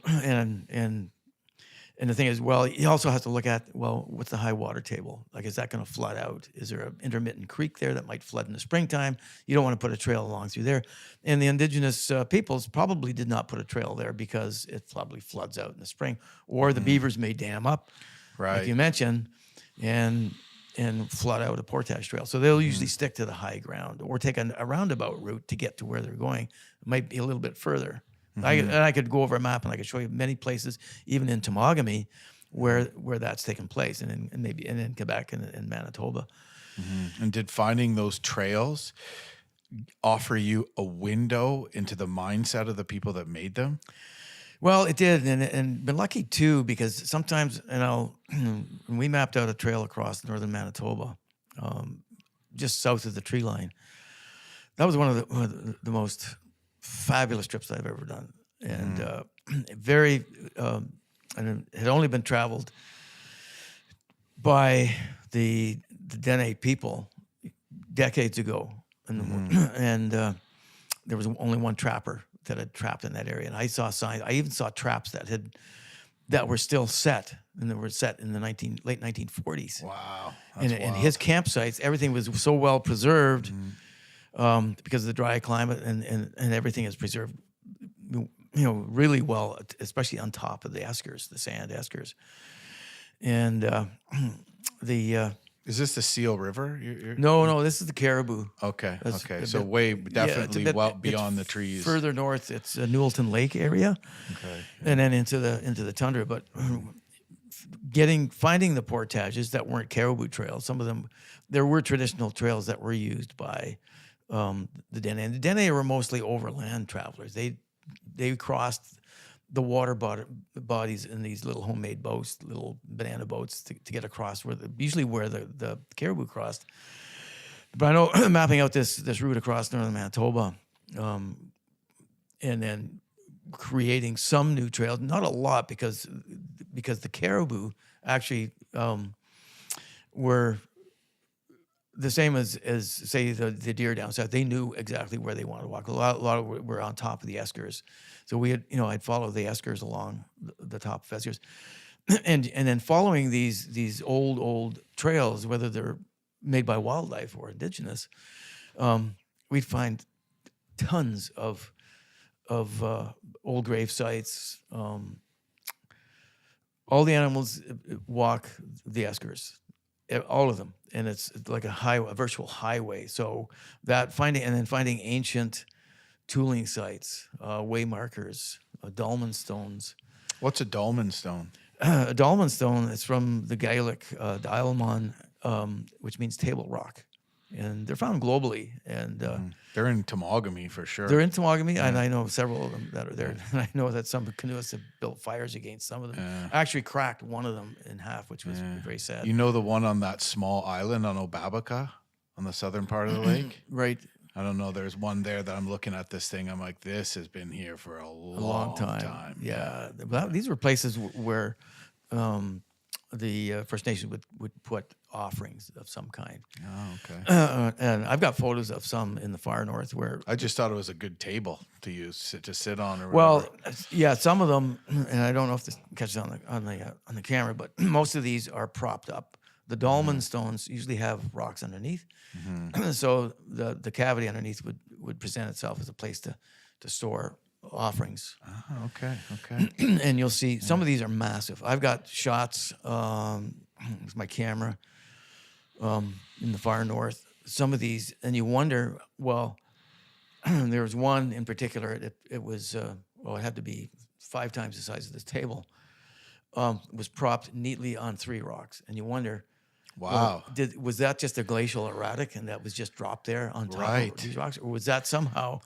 and the thing is, well, he also has to look at, what's the high water table? Like, is that going to flood out? Is there an intermittent creek there that might flood in the springtime? You don't want to put a trail along through there. And the Indigenous peoples probably did not put a trail there because it probably floods out in the spring. Or the beavers may dam up, like you mentioned, and flood out a portage trail. So they'll usually stick to the high ground or take a roundabout route to get to where they're going. It might be a little bit further. I could go over a map and I could show you many places, even in Temagami, where that's taken place, and in Quebec and Manitoba. And did finding those trails offer you a window into the mindset of the people that made them? Well, it did, and been lucky too, because sometimes, when we mapped out a trail across northern Manitoba, just south of the tree line. That was one of the most fabulous trips I've ever done, and and it had only been traveled by the Dene people decades ago, and there was only one trapper that had trapped in that area, and I saw signs. I even saw traps that were still set, and they were set in the late 1940s. Wow. And his campsites, everything was so well preserved because of the dry climate, and everything is preserved, really well, especially on top of the eskers, the sand eskers. And Is this the Seal River? no, this is the Caribou. Okay. That's Okay. a So bit- definitely it's a bit- well it's beyond the trees. Further north, it's a Newellton Lake area, Okay. and then into the tundra. But finding the portages that weren't caribou trails, some of them, there were traditional trails that were used by the Dene. And the Dene were mostly overland travelers. They crossed the water bodies in these little homemade boats, little banana boats, to get across usually where the caribou crossed. But I know mapping out this route across northern Manitoba, and then creating some new trails, not a lot, because the caribou actually were the same as say the deer down south. They knew exactly where they wanted to walk. A lot of were on top of the eskers, so we had I'd follow the eskers along the top of eskers, and then following these old trails, whether they're made by wildlife or indigenous, we'd find tons of old grave sites. All the animals walk the eskers, all of them, and it's like a virtual highway. So that finding ancient tooling sites, way markers, dolmen stones. What's a dolmen stone? A dolmen stone is from the Gaelic Dailman, which means table rock, and they're found globally. And They're in Temagami for sure. they're in Temagami, and I know several of them that are there. And I know that some canoeists have built fires against some of them. I actually cracked one of them in half, which was very sad. You know the one on that small island on Obabaka, on the southern part of the lake? Right. I don't know. There's one there that I'm looking at this thing. I'm like, this has been here for a long time. Yeah. But these were places where the First Nations would put offerings of some kind. Oh, okay. And I've got photos of some in the far north where. I just thought it was a good table to sit on. Or Well, whatever. yeah, some of them, and I don't know if this catches on the camera, but most of these are propped up. The dolmen stones usually have rocks underneath, so the cavity underneath would present itself as a place to store offerings. Oh, okay. And you'll see some of these are massive. I've got shots with my camera in the far north. Some of these, and you wonder, well, there was one in particular. It was it had to be 5 times the size of this table. Was propped neatly on 3 rocks, and you wonder. Wow. Well, was that just a glacial erratic, and that was just dropped there on top of these rocks, or was that somehow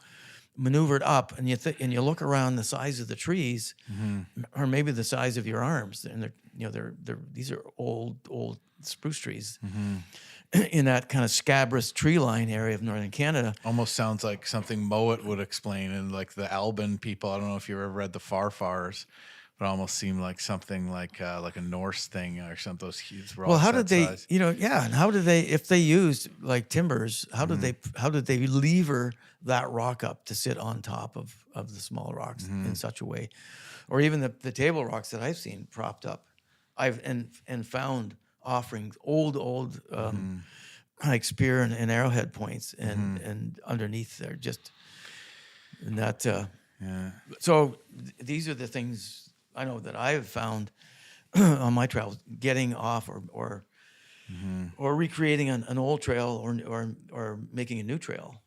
maneuvered up? And you look around the size of the trees, or maybe the size of your arms, and these are old spruce trees in that kind of scabrous tree line area of northern Canada. Almost sounds like something Mowat would explain, and like the Alban people. I don't know if you ever read the Farfars. But almost seemed like something like a Norse thing or something. Those huge rocks. Well, how did they? Size. And how did they? If they used like timbers, how did they lever that rock up to sit on top of the small rocks in such a way, or even the table rocks that I've seen propped up? I've found offerings, old like spear and arrowhead points, and underneath there just and that. So these are the things I know that I have found on my travels, getting off or recreating an old trail or making a new trail.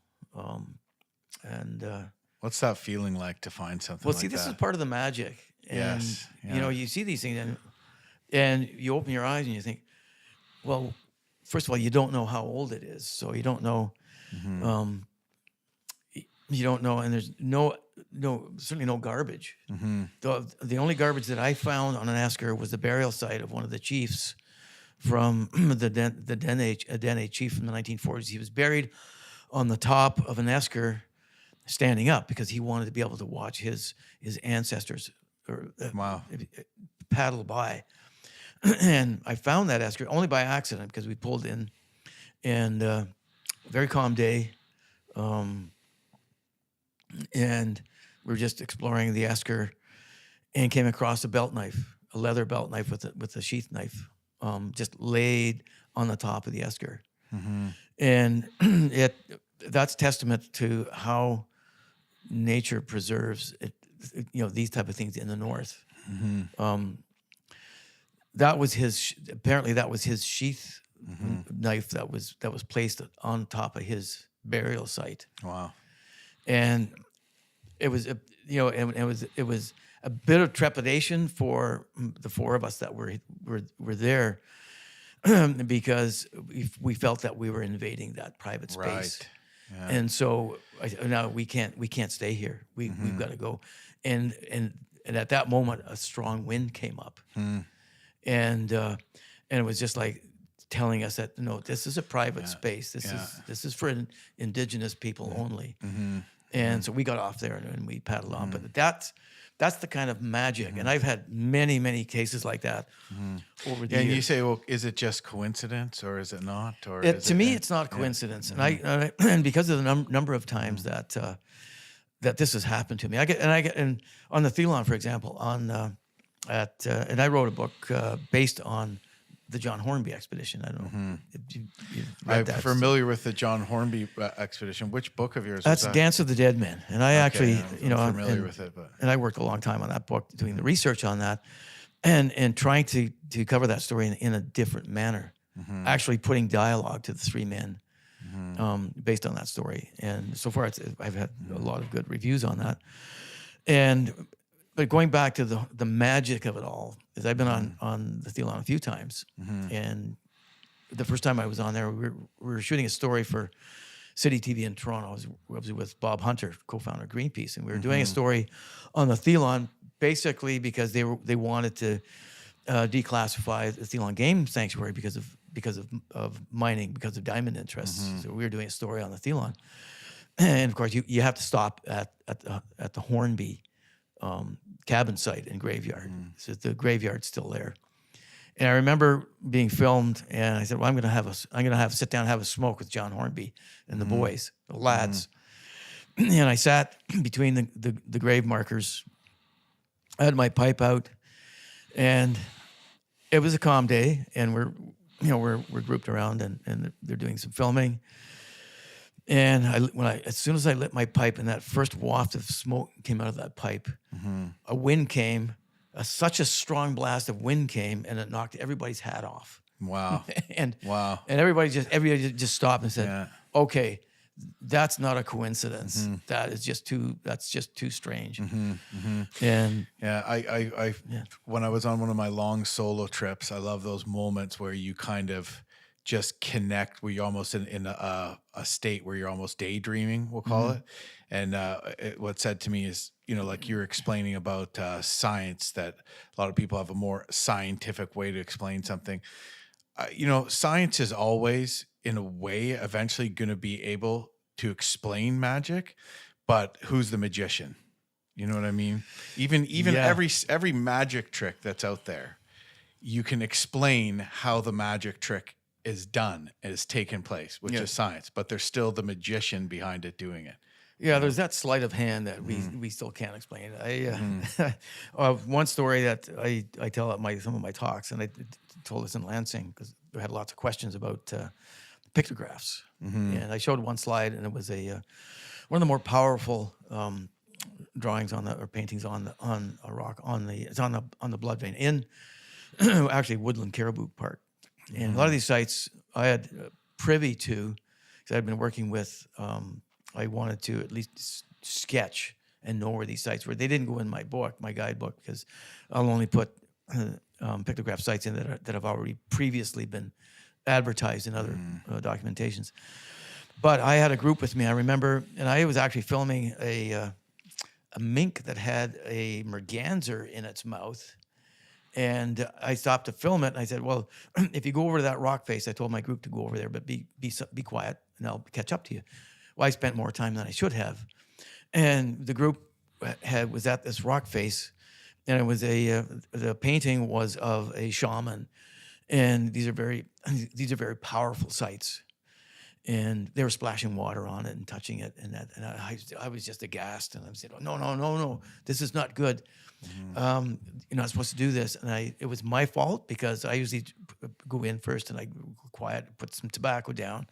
What's that feeling like to find something? Well, like see, this that? is part of the magic. And, Yes, you see these things and you open your eyes and you think, well, first of all, you don't know how old it is, so you don't know. You don't know, and there's certainly no garbage. The only garbage that I found on an esker was the burial site of one of the chiefs from the Dene chief from the 1940s. He was buried on the top of an esker, standing up, because he wanted to be able to watch his ancestors paddle by. And I found that esker only by accident because we pulled in, and very calm day. and we were just exploring the esker, and came across a belt knife, a leather belt knife with a sheath knife, just laid on the top of the esker, and that's testament to how nature preserves it, these type of things in the north. That was his sheath knife that was placed on top of his burial site. Wow. And it was it was a bit of trepidation for the four of us that were there, because we felt that we were invading that private space. Right. Yeah. And so now we can't stay here. We've got to go. And at that moment, a strong wind came up, and it was just like telling us that no, this is a private space. This is for Indigenous people only. And so we got off there and we paddled on. But that's the kind of magic. And I've had many cases like that over the years. And you say, well, is it just coincidence or is it not? Or to me, it's not coincidence. And and because of the number of times that this has happened to me, I get on the Thelon, for example, and I wrote a book based on the John Hornby expedition. I don't know if you've read I'm that. familiar with the John Hornby expedition. Which book of yours That's was that? Dance of the Dead Men. And I actually, I'm familiar with it. But and I worked a long time on that book, doing the research on that, and trying to cover that story in a different manner, actually putting dialogue to the three men based on that story. And so far, I've had a lot of good reviews on that. But going back to the magic of it all, is I've been on the Thelon a few times, and the first time I was on there, we were shooting a story for City TV in Toronto. I was with Bob Hunter, co-founder of Greenpeace, and we were doing a story on the Thelon, basically because they wanted to declassify the Thelon Game Sanctuary because of mining, because of diamond interests. So we were doing a story on the Thelon, and of course you have to stop at the Hornby cabin site and graveyard. So the graveyard's still there. And I remember being filmed, and I said, "Well, I'm gonna sit down and have a smoke with John Hornby and the boys, the lads." And I sat between the grave markers. I had my pipe out, and it was a calm day. And we're grouped around, and they're doing some filming. And as soon as I lit my pipe, and that first waft of smoke came out of that pipe, a wind came, such a strong blast of wind came, and it knocked everybody's hat off. wow. And Wow. and everybody just stopped and said, "Okay, that's not a coincidence. That's just too strange." And I when I was on one of my long solo trips, I love those moments where you kind of just connect, where you're almost in a state where you're almost daydreaming, we'll call it. And what said to me is, like you're explaining about science, that a lot of people have a more scientific way to explain something. Science is always, in a way, eventually going to be able to explain magic, but who's the magician? You know what I mean? Even every magic trick that's out there, you can explain how the magic trick is done, is taken place, which is science, but there's still the magician behind it doing it. yeah, there's that sleight of hand that we still can't explain. One story that I tell at some of my talks, and I told this in Lansing because we had lots of questions about pictographs. And I showed one slide, and it was one of the more powerful drawings or paintings on a rock on the blood vein in actually Woodland Caribou Park. And a lot of these sites I had privy to, because I'd been working with. I wanted to at least sketch and know where these sites were. They didn't go in my book, my guidebook, because I'll only put pictograph sites in that have already previously been advertised in other documentations. But I had a group with me, I remember, and I was actually filming a mink that had a merganser in its mouth. And I stopped to film it, and I said, "Well, if you go over to that rock face," I told my group to go over there, but be quiet, and I'll catch up to you. Well, I spent more time than I should have, and the group was at this rock face, and it was the painting was of a shaman, and these are very powerful sites, and they were splashing water on it and touching it, and I was just aghast, and I said, no, this is not good. You're not supposed to do this, and it was my fault because I usually go in first and I go quiet, put some tobacco down.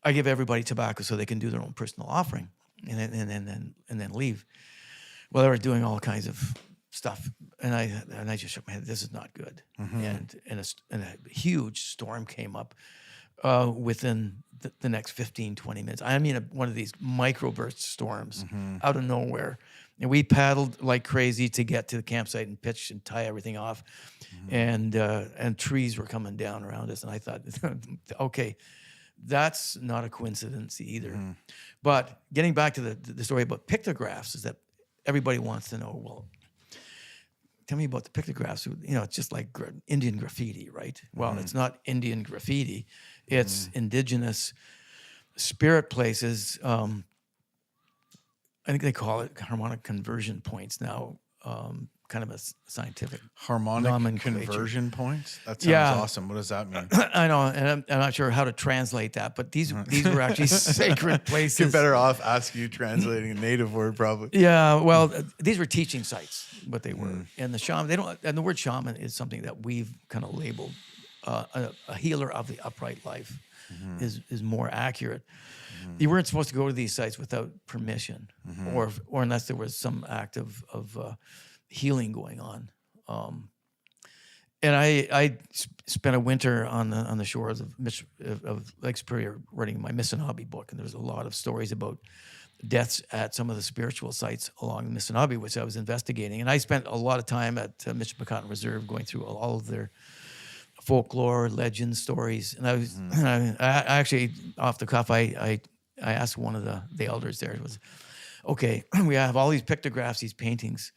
I give everybody tobacco so they can do their own personal offering, and then leave. Well, they were doing all kinds of stuff, and I just shook my head. This is not good. And a huge storm came up within the next 15, 20 minutes. I mean, one of these microburst storms out of nowhere. And we paddled like crazy to get to the campsite and pitch and tie everything off. And trees were coming down around us. And I thought, okay, that's not a coincidence either. But getting back to the story about pictographs is that everybody wants to know, well, tell me about the pictographs. It's just like Indian graffiti, right? Well, it's not Indian graffiti. It's indigenous spirit places. I think they call it harmonic conversion points now, kind of a scientific Harmonic nomenclature. conversion points? That sounds awesome. What does that mean? I know, and I'm not sure how to translate that, but these were actually sacred places. You're better off asking you translating a native word, probably. Yeah, well, these were teaching sites, what they were. And the shaman, and the word shaman is something that we've kind of labeled a healer of the upright life is more accurate. You weren't supposed to go to these sites without permission, or unless there was some act of healing going on. And I spent a winter on the shores of Lake Superior writing my Missinaibi book, and there's a lot of stories about deaths at some of the spiritual sites along the Missinaibi, which I was investigating. And I spent a lot of time at Michipicoten Reserve going through all of their folklore, legends, stories. And I actually, off the cuff, I asked one of the elders there, it was, okay, we have all these pictographs, these paintings.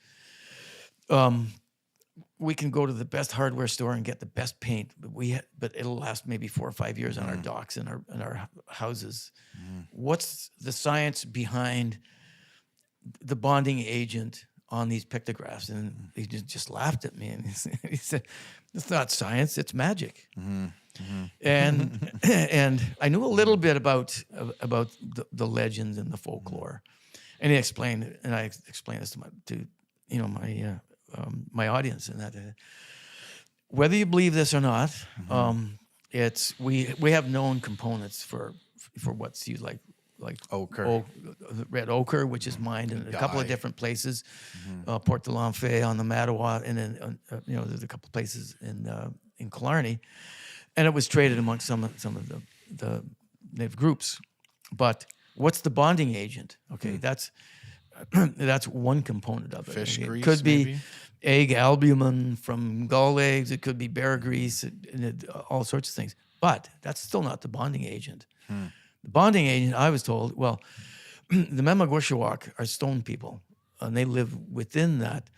We can go to the best hardware store and get the best paint, but it'll last maybe 4 or 5 years on our docks and our houses. What's the science behind the bonding agent on these pictographs? And he just laughed at me and he said, "It's not science, it's magic." And I knew a little bit about the legends and the folklore, and he explained it, and I explained this to my audience, and that whether you believe this or not, it's we have known components for what's used like Ochre. Red ochre, which is mined in a couple of different places, Port de l'Enfer on the Mattawa, and then there's a couple of places in Killarney, and it was traded amongst some of the native groups. But what's the bonding agent? Okay, that's one component of it. Fish grease, could be maybe? egg albumin from gull eggs. It could be bear grease, all sorts of things. But that's still not the bonding agent. The bonding agent, I was told, well, the Memagwishawak are stone people, and they live within that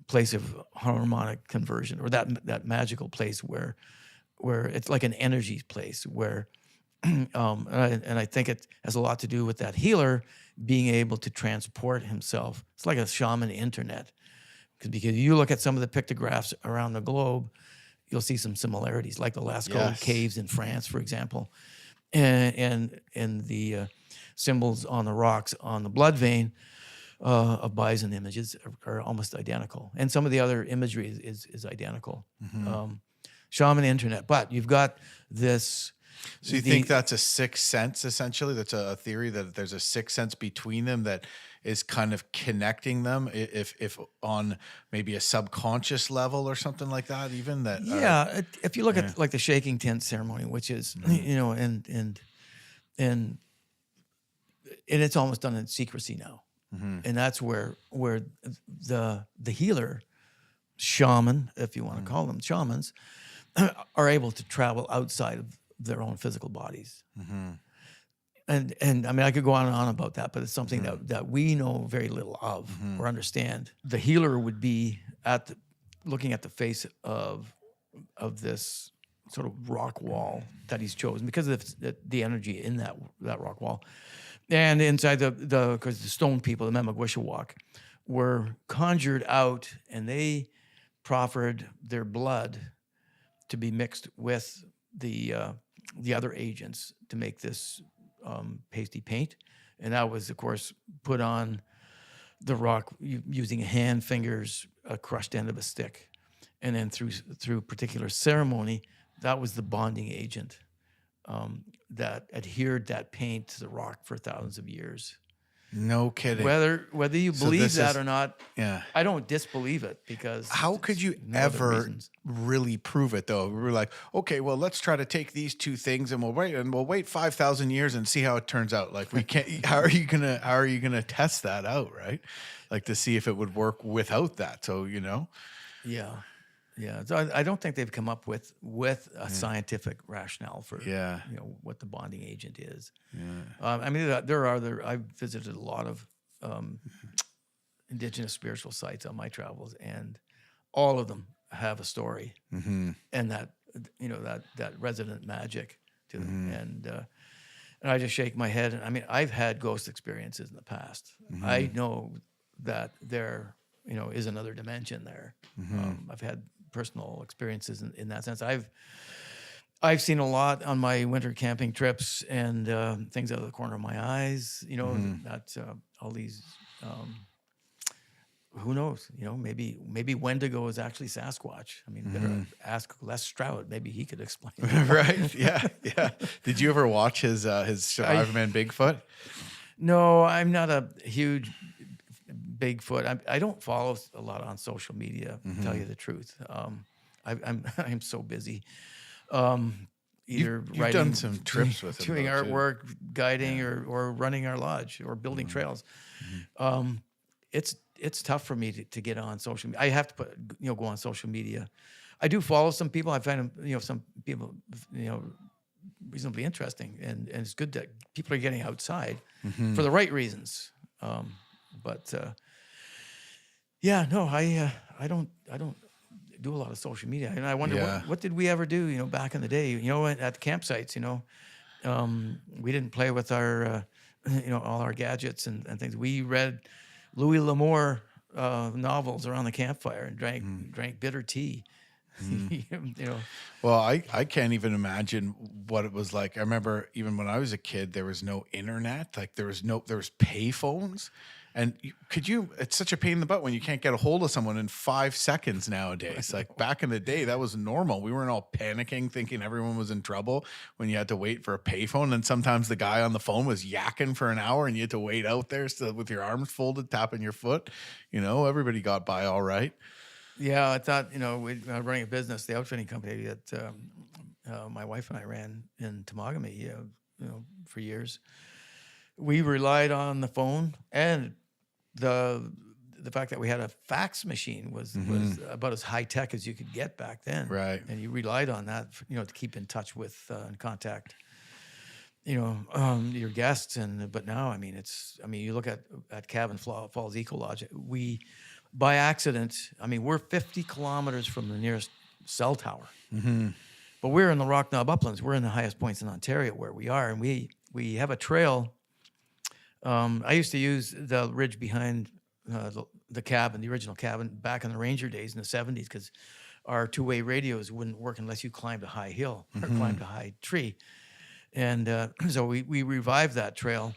place of harmonic conversion, or that magical place where it's like an energy place where, and I think it has a lot to do with that healer being able to transport himself. It's like a shaman internet, because you look at some of the pictographs around the globe, you'll see some similarities, like the Lascaux caves in France, for example. And the symbols on the rocks on the blood vein of bison images are almost identical, and some of the other imagery is identical. Shaman internet, but you've got this. So you think that's a sixth sense, essentially? That's a theory that there's a sixth sense between them that is kind of connecting them, if on maybe a subconscious level or something like that, even that. Yeah, if you look at like the shaking tent ceremony, which is and it's almost done in secrecy now, and that's where the healer, shaman, if you want to call them shamans, are able to travel outside of their own physical bodies. And I mean, I could go on and on about that, but it's something that we know very little of or understand. The healer would be looking at the face of this sort of rock wall that he's chosen because of the energy in that rock wall. And inside because the stone people, the Memagwishawak, were conjured out, and they proffered their blood to be mixed with the the other agents to make this pasty paint. And that was, of course, put on the rock using hand, fingers, a crushed end of a stick. And then through particular ceremony, that was the bonding agent that adhered that paint to the rock for thousands of years. No kidding. Whether you believe that or not, yeah. I don't disbelieve it, because how could you ever really prove it though? We were like, okay, well, let's try to take these two things and we'll wait 5,000 years and see how it turns out. Like, we can't. How are you gonna test that out, right? Like, to see if it would work without that. So Yeah. So I don't think they've come up with a scientific rationale for what the bonding agent is. Yeah. I mean, I've visited a lot of Indigenous spiritual sites on my travels, and all of them have a story, and that resident magic to them. And I just shake my head. I mean, I've had ghost experiences in the past. I know that there is another dimension there. I've had personal experiences in that sense. I've seen a lot on my winter camping trips, and things out of the corner of my eyes. That all these. Who knows? Maybe Wendigo is actually Sasquatch. I mean, better ask Les Stroud. Maybe he could explain. Right? Yeah. Did you ever watch his Survivor Man Bigfoot? No, I'm not a huge Bigfoot. I don't follow a lot on social media, to tell you the truth. I'm so busy. Either you've done some trips with him, doing artwork, guiding, or running our lodge, or building trails. It's tough for me to get on social media. I have to go on social media. I do follow some people. I find some people reasonably interesting, and it's good that people are getting outside for the right reasons. I don't do a lot of social media, and I wonder what did we ever do? Back in the day, at the campsites, we didn't play with our, all our gadgets and things. We read Louis L'Amour novels around the campfire and drank bitter tea. Well, I can't even imagine what it was like. I remember even when I was a kid, there was no internet. Like, there was pay phones. And it's such a pain in the butt when you can't get a hold of someone in 5 seconds nowadays. Like, back in the day, that was normal. We weren't all panicking, thinking everyone was in trouble when you had to wait for a payphone. And sometimes the guy on the phone was yakking for an hour and you had to wait out there still with your arms folded, tapping your foot. Everybody got by all right. Yeah, I thought, we were running a business, the outfitting company that my wife and I ran in Temagami, for years. We relied on the phone, and the fact that we had a fax machine was about as high tech as you could get back then. Right. And you relied on that, to keep in touch with and contact, your guests. But now, you look at Cabin Falls Eco Lodge. We, by accident, we're 50 kilometers from the nearest cell tower, but we're in the Rock Knob Uplands. We're in the highest points in Ontario where we are, and we have a trail. I used to use the ridge behind the cabin, the original cabin, back in the Ranger days in the 70s, because our two-way radios wouldn't work unless you climbed a high hill or climbed a high tree. And so we revived that trail,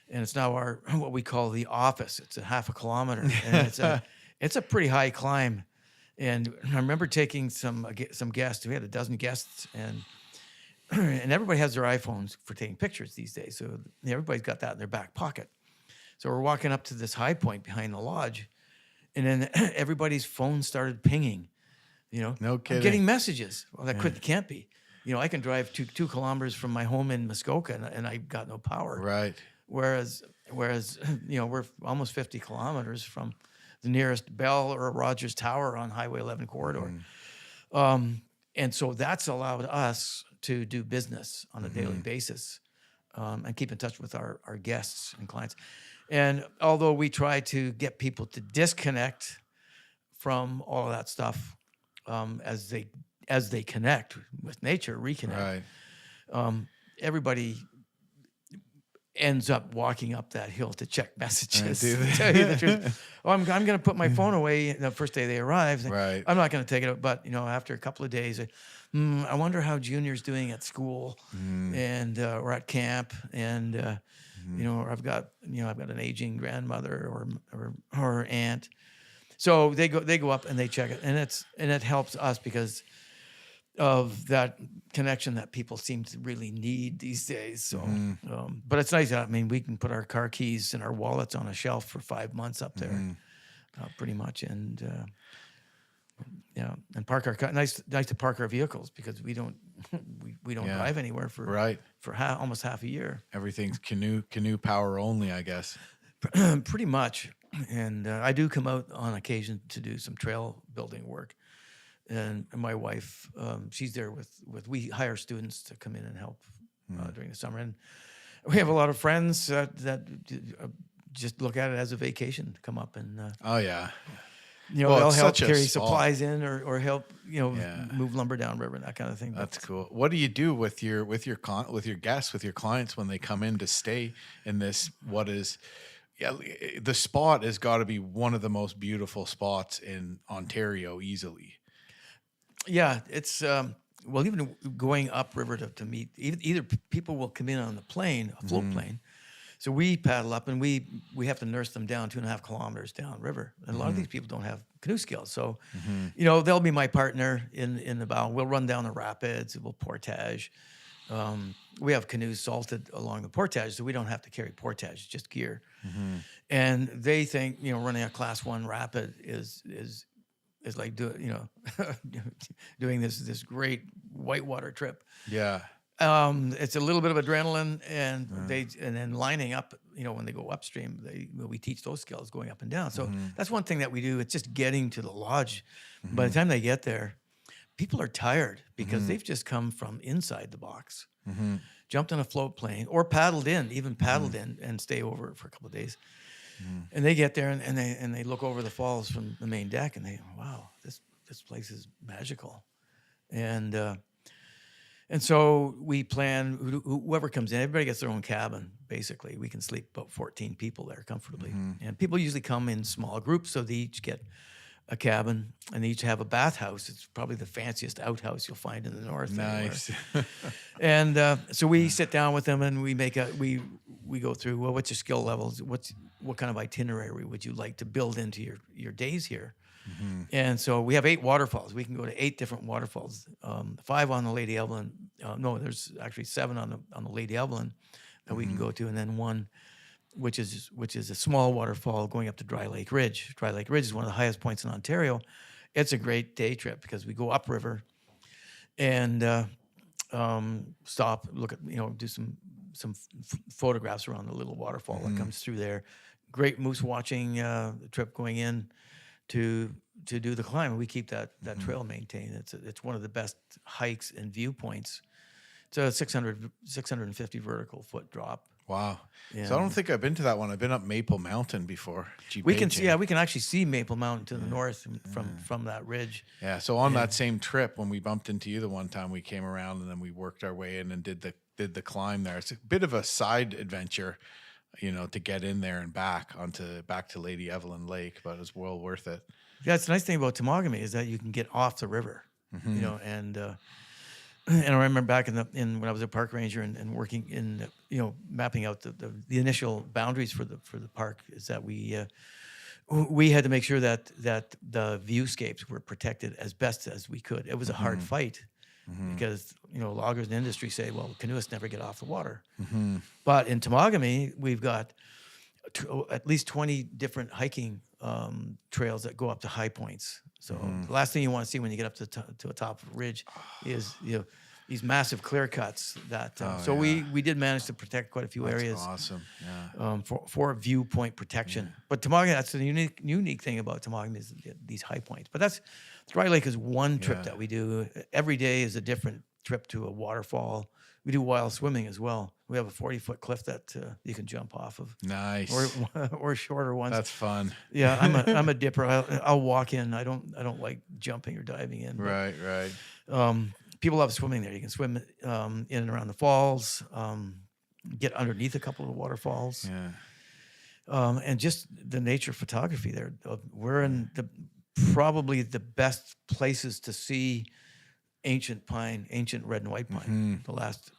and it's now what we call the office. It's a half a kilometer, and it's a pretty high climb. And I remember taking some guests. We had a dozen guests, and everybody has their iPhones for taking pictures these days. So everybody's got that in their back pocket. So we're walking up to this high point behind the lodge, and then everybody's phone started pinging. No kidding. I'm getting messages. Well, that can't be. I can drive 2 kilometers from my home in Muskoka, and I got no power. Right. Whereas we're almost 50 kilometers from the nearest Bell or Rogers Tower on Highway 11 corridor. And so that's allowed us to do business on a daily basis, and keep in touch with our guests and clients. And although we try to get people to disconnect from all of that stuff, as they connect with nature, reconnect, right. ends up walking up that hill to check messages. do To they? tell you the truth. Oh, I'm going to put my phone away the first day they arrive. Right. I'm not going to take it out. But, after a couple of days, I wonder how Junior's doing at school and or at camp. And, or I've got an aging grandmother or aunt. So they go up and they check it. And it helps us because of that connection that people seem to really need these days. So, but it's nice. I mean, we can put our car keys and our wallets on a shelf for 5 months up there, pretty much. And, and park our car. Nice to park our vehicles because we don't drive anywhere for almost half a year. Everything's canoe power only, I guess. Pretty much. And I do come out on occasion to do some trail building work. And my wife, she's there we hire students to come in and help during the summer. And we have a lot of friends that just look at it as a vacation to come up and, they'll help carry supplies in or help, move lumber downriver and that kind of thing. That's cool. What do you do with your guests, with your clients when they come in to stay in this? The spot has got to be one of the most beautiful spots in Ontario easily. Yeah, it's even going upriver to meet either people will come in on the plane, a float plane. So we paddle up and we have to nurse them down 2.5 kilometers down river. And a lot of these people don't have canoe skills. So, they'll be my partner in the bow. We'll run down the rapids, we'll portage. We have canoes salted along the portage, so we don't have to carry portage, just gear. And they think, running a class 1 rapid is like doing this great whitewater trip. Yeah. It's a little bit of adrenaline, and then lining up. When they go upstream, we teach those skills going up and down. So that's one thing that we do. It's just getting to the lodge. By the time they get there, people are tired because they've just come from inside the box, jumped on a float plane, or paddled in and stay over for a couple of days. And they get there and they look over the falls from the main deck and they, wow, this place is magical. And so we plan, whoever comes in, everybody gets their own cabin, basically. We can sleep about 14 people there comfortably. And people usually come in small groups, so they each get a cabin and they each have a bathhouse. It's probably the fanciest outhouse you'll find in the north. Nice. And so we sit down with them and we go through, well, what's your skill levels? What kind of itinerary would you like to build into your days here? And so we have 8 waterfalls. We can go to 8 different waterfalls. 5 on the Lady Evelyn. No, there's actually 7 on the Lady Evelyn that we can go to, and then 1 which is a small waterfall going up to Dry Lake Ridge. Dry Lake Ridge is one of the highest points in Ontario. It's a great day trip because we go upriver and stop, look at, do some photographs around the little waterfall that comes through there. Great moose watching trip going in to do the climb. We keep that trail maintained. It's one of the best hikes and viewpoints. It's a 650 vertical foot drop. Wow. Yeah. So I don't think I've been to that one. I've been up Maple Mountain before. We can actually see Maple Mountain to the north from that ridge. Yeah. So on that same trip, when we bumped into you the one time, we came around and then we worked our way in and did the climb there. It's a bit of a side adventure, to get in there and back to Lady Evelyn Lake, but it's well worth it. Yeah, it's the nice thing about Temagami is that you can get off the river, and I remember back in when I was a park ranger and working in mapping out the initial boundaries for the park, is that we had to make sure that the viewscapes were protected as best as we could. It was a hard fight because loggers in the industry say, well, canoeists never get off the water. But in Temagami, we've got at least 20 different hiking trails that go up to high points. So the last thing you want to see when you get up to a top of a ridge is these massive clear cuts. We did manage to protect quite a few areas. Awesome. Yeah. For viewpoint protection. But Temagami, that's the unique thing about Temagami is these high points. But Dry Lake is one trip that we do. Every day is a different trip to a waterfall. We do wild swimming as well. We have a 40-foot cliff that you can jump off of. Nice. Or shorter ones. That's fun. Yeah, I'm a dipper. I'll walk in. I don't like jumping or diving in. Right. People love swimming there. You can swim in and around the falls. get underneath a couple of the waterfalls. Yeah. And just the nature photography there. We're in probably the best places to see ancient pine, ancient red and white pine, the last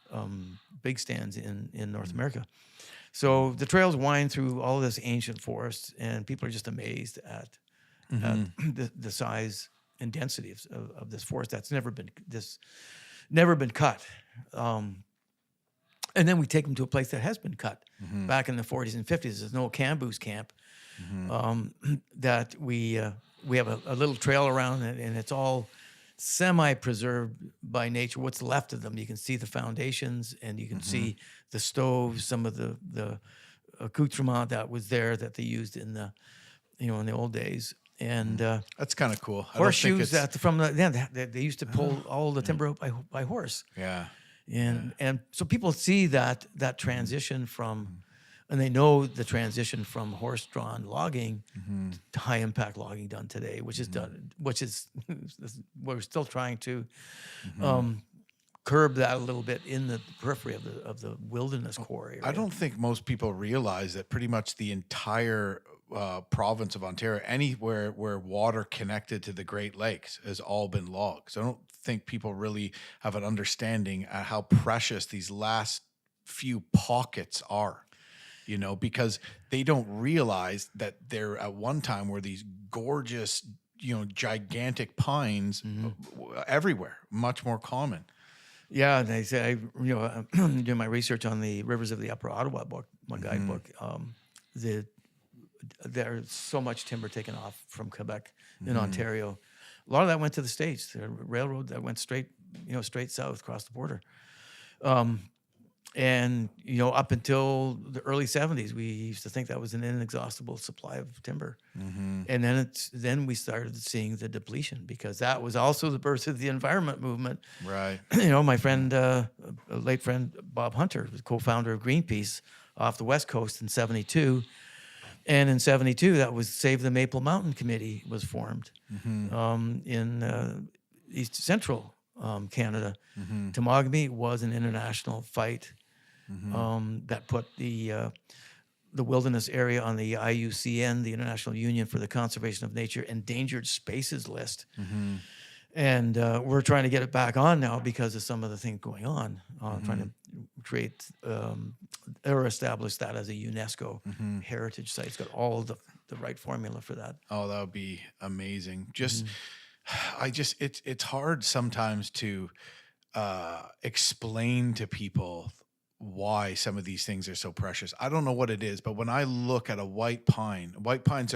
big stands in North America. So the trails wind through all of this ancient forest, and people are just amazed at the size and density of this forest that's never been cut. And then we take them to a place that has been cut back in the 40s and 50s. There's no Camboose camp that we have a little trail around, and it's all semi-preserved by nature. What's left of them, you can see the foundations, and you can see the stoves, some of the accoutrement that was there that they used in the old days. And That's kind of cool. horseshoes they used to pull all the timber out by horse. Yeah. And so people see that transition from, and they know the transition from horse-drawn logging to high-impact logging done today, which is we're still trying to curb that a little bit in the periphery of the wilderness core area. I don't think most people realize that pretty much the entire province of Ontario, anywhere where water connected to the Great Lakes, has all been logged. So I don't think people really have an understanding at how precious these last few pockets are, because they don't realize that there at one time were these gorgeous, gigantic pines everywhere, much more common. Yeah, they say, doing my research on the Rivers of the Upper Ottawa book, my guidebook, there's so much timber taken off from Quebec in Ontario. A lot of that went to the States. The railroad that went straight south across the border. And up until the early 70s, we used to think that was an inexhaustible supply of timber. And then we started seeing the depletion, because that was also the birth of the environment movement. Right. My friend, late friend Bob Hunter, was co-founder of Greenpeace off the West Coast in '72. And in '72, that was Save the Maple Mountain Committee was formed in East Central Canada. Temagami was an international fight that put the wilderness area on the IUCN, the International Union for the Conservation of Nature, Endangered Spaces list. And we're trying to get it back on now because of some of the things going on, trying to create or establish that as a UNESCO heritage site. It's got all the right formula for that. Oh, that would be amazing. It's hard sometimes to explain to people why some of these things are so precious. I don't know what it is, but when I look at a white pines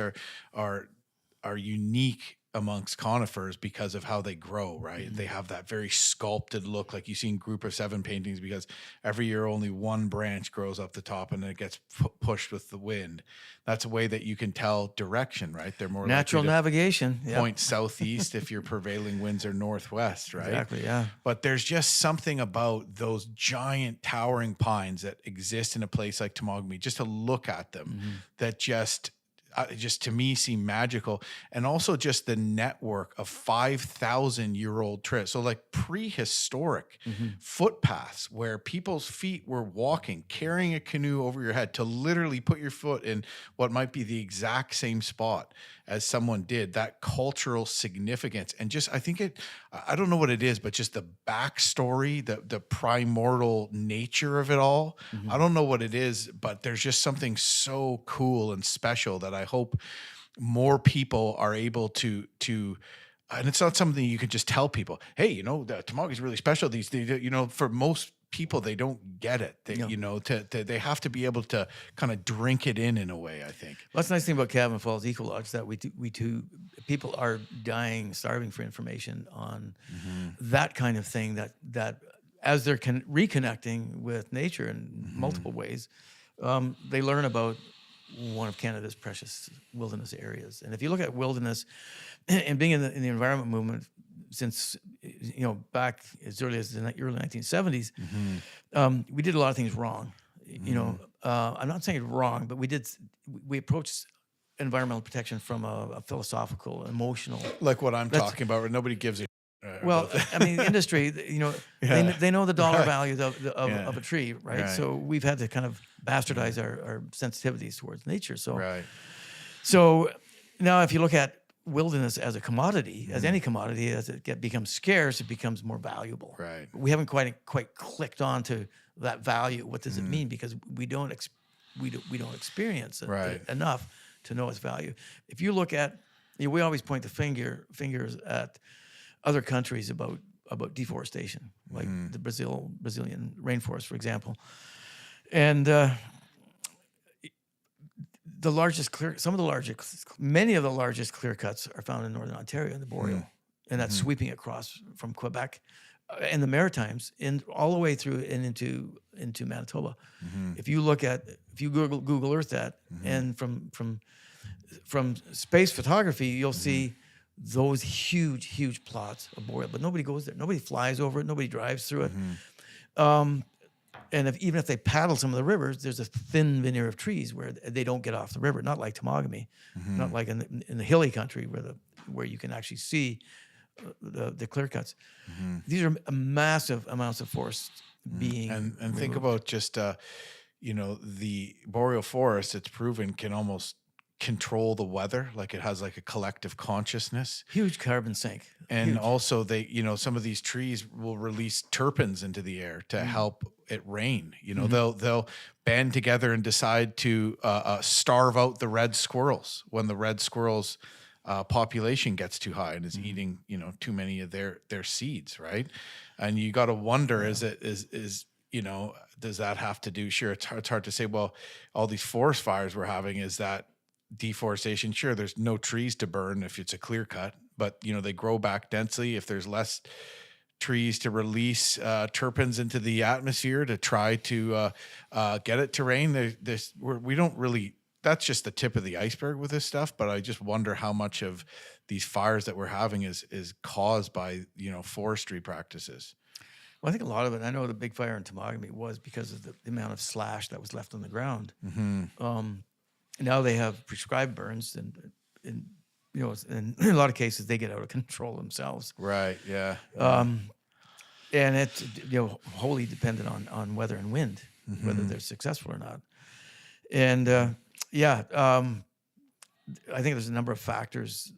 are unique amongst conifers because of how they grow, right? They have that very sculpted look, like you see in Group of Seven paintings, because every year only one branch grows up the top and then it gets pushed with the wind. That's a way that you can tell direction, right? They're more natural navigation. Point southeast if your prevailing winds are northwest, right? Exactly, yeah. But there's just something about those giant towering pines that exist in a place like Temagami, just to look at them, that just to me seem magical. And also just the network of 5,000-year-old trails. So like prehistoric footpaths where people's feet were walking, carrying a canoe over your head to literally put your foot in what might be the exact same spot as someone did. That cultural significance. And just, I don't know what it is, but just the backstory, the primordial nature of it all. I don't know what it is, but there's just something so cool and special that I hope more people are able to and it's not something you can just tell people, hey, the Temagami is really special. These, for most people, they don't get it. They, they have to be able to kind of drink it in a way, I think. Well, that's the nice thing about Cabin Falls Eco Lodge, that people are dying, starving for information on that kind of thing, that as they're reconnecting with nature in multiple ways, they learn about one of Canada's precious wilderness areas. And if you look at wilderness and being in the environment movement since, back as early as the early 1970s, we did a lot of things wrong. I'm not saying wrong, but we approached environmental protection from a philosophical, emotional. Like what I'm talking about, where nobody gives a Well, I mean, industry, they know the dollar values of a tree, right? Right. So we've had to kind of bastardize our sensitivities towards nature. So, Right. so now if you look at wilderness as a commodity, as any commodity, as it becomes scarce, it becomes more valuable. Right. We haven't quite clicked on to that value. What does it mean? Because we don't experience it Right. enough to know its value. If you look at, we always point the fingers at other countries about deforestation, like the Brazilian rainforest, for example, and many of the largest clear cuts are found in northern Ontario in the Boreal, and that's sweeping across from Quebec and the Maritimes all the way through and into Manitoba. If you Google Earth that, and from space photography, you'll see those huge plots of Boreal, but nobody goes there. Nobody flies over it. Nobody drives through it. And even if they paddle some of the rivers, there's a thin veneer of trees where they don't get off the river. Not like Temagami, not like in the hilly country where you can actually see the clear cuts. These are massive amounts of forest being And think about just the boreal forest. It's proven can almost control the weather, like it has like a collective consciousness. Huge carbon sink. And Huge. also they, some of these trees will release terpenes into the air to help it rain. They'll band together and decide to starve out the red squirrels when the red squirrels population gets too high and is eating, too many of their seeds, right? And you got to wonder, does that have to do? Sure, it's hard to say. Well, all these forest fires we're having, is that deforestation? Sure, there's no trees to burn if it's a clear cut, but they grow back densely. If there's less trees to release terpenes into the atmosphere to try to get it to rain, we don't really. That's just the tip of the iceberg with this stuff. But I just wonder how much of these fires that we're having is caused by forestry practices. Well, I think a lot of it. I know the big fire in Temagami was because of the amount of slash that was left on the ground. Now they have prescribed burns, and in a lot of cases they get out of control themselves. Right. Yeah. And it's wholly dependent on weather and wind, whether they're successful or not. And I think there's a number of factors.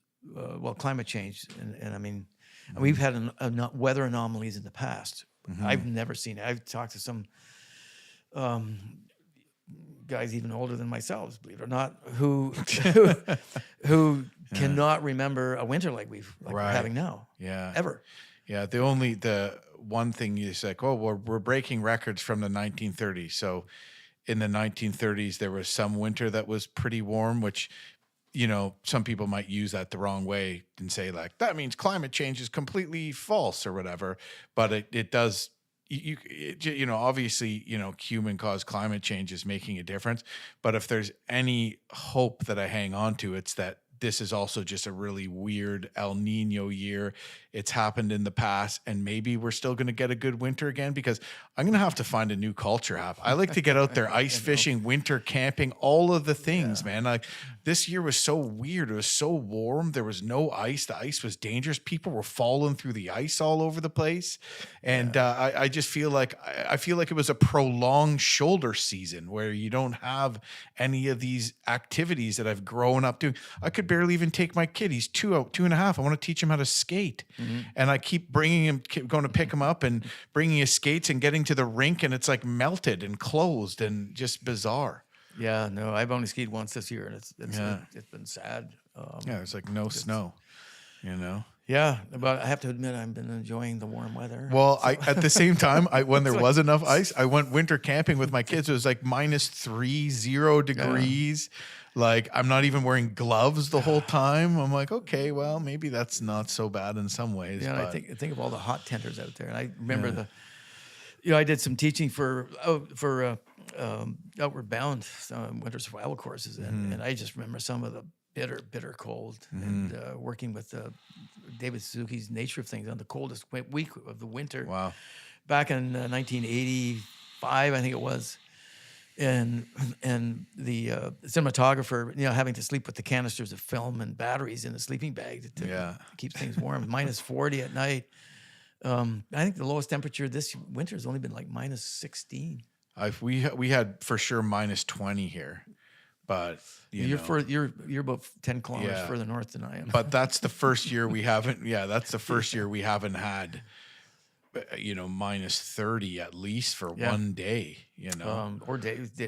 Climate change, and I mean, we've had weather anomalies in the past. I've never seen it. I've talked to some guys even older than myself, believe it or not, who cannot remember a winter like we're having now. Yeah. Ever. Yeah. The one thing is like, we're breaking records from the 1930s. So in the 1930s, there was some winter that was pretty warm, which, some people might use that the wrong way and say like, that means climate change is completely false or whatever. But it does. Obviously, human caused climate change is making a difference. But if there's any hope that I hang on to, it's that this is also just a really weird El Nino year. It's happened in the past, and maybe we're still going to get a good winter again, because I'm going to have to find a new culture. I like to get out there ice fishing, winter camping, all of the things, man. Like this year was so weird. It was so warm. There was no ice. The ice was dangerous. People were falling through the ice all over the place. And I just feel like it was a prolonged shoulder season where you don't have any of these activities that I've grown up doing. I could barely even take my kid. He's 2.5. I want to teach him how to skate. And I keep bringing him, going to pick him up and bringing his skates and getting to the rink, and it's like melted and closed and just bizarre. Yeah, no, I've only skied once this year, and it's been sad. There's like no snow, Yeah, but I have to admit, I've been enjoying the warm weather. Well, at the same time, when there was enough ice, I went winter camping with my kids. It was like -0 degrees. Like, I'm not even wearing gloves the whole time. I'm like, okay, well, maybe that's not so bad in some ways. Yeah, but I think of all the hot tenters out there, and I remember I did some teaching for Outward Bound winter survival courses, and I just remember some of the bitter cold, and working with David Suzuki's Nature of Things on the coldest week of the winter. Wow. Back in 1985, I think it was. and the cinematographer, having to sleep with the canisters of film and batteries in the sleeping bag to keep things warm. Minus 40 at night. I think the lowest temperature this winter has only been like minus 16. We had for sure minus 20 here, but you're about 10 kilometers further north than I am. But that's the first year we haven't. Yeah, that's the first year we haven't had, minus 30 at least for one day. Or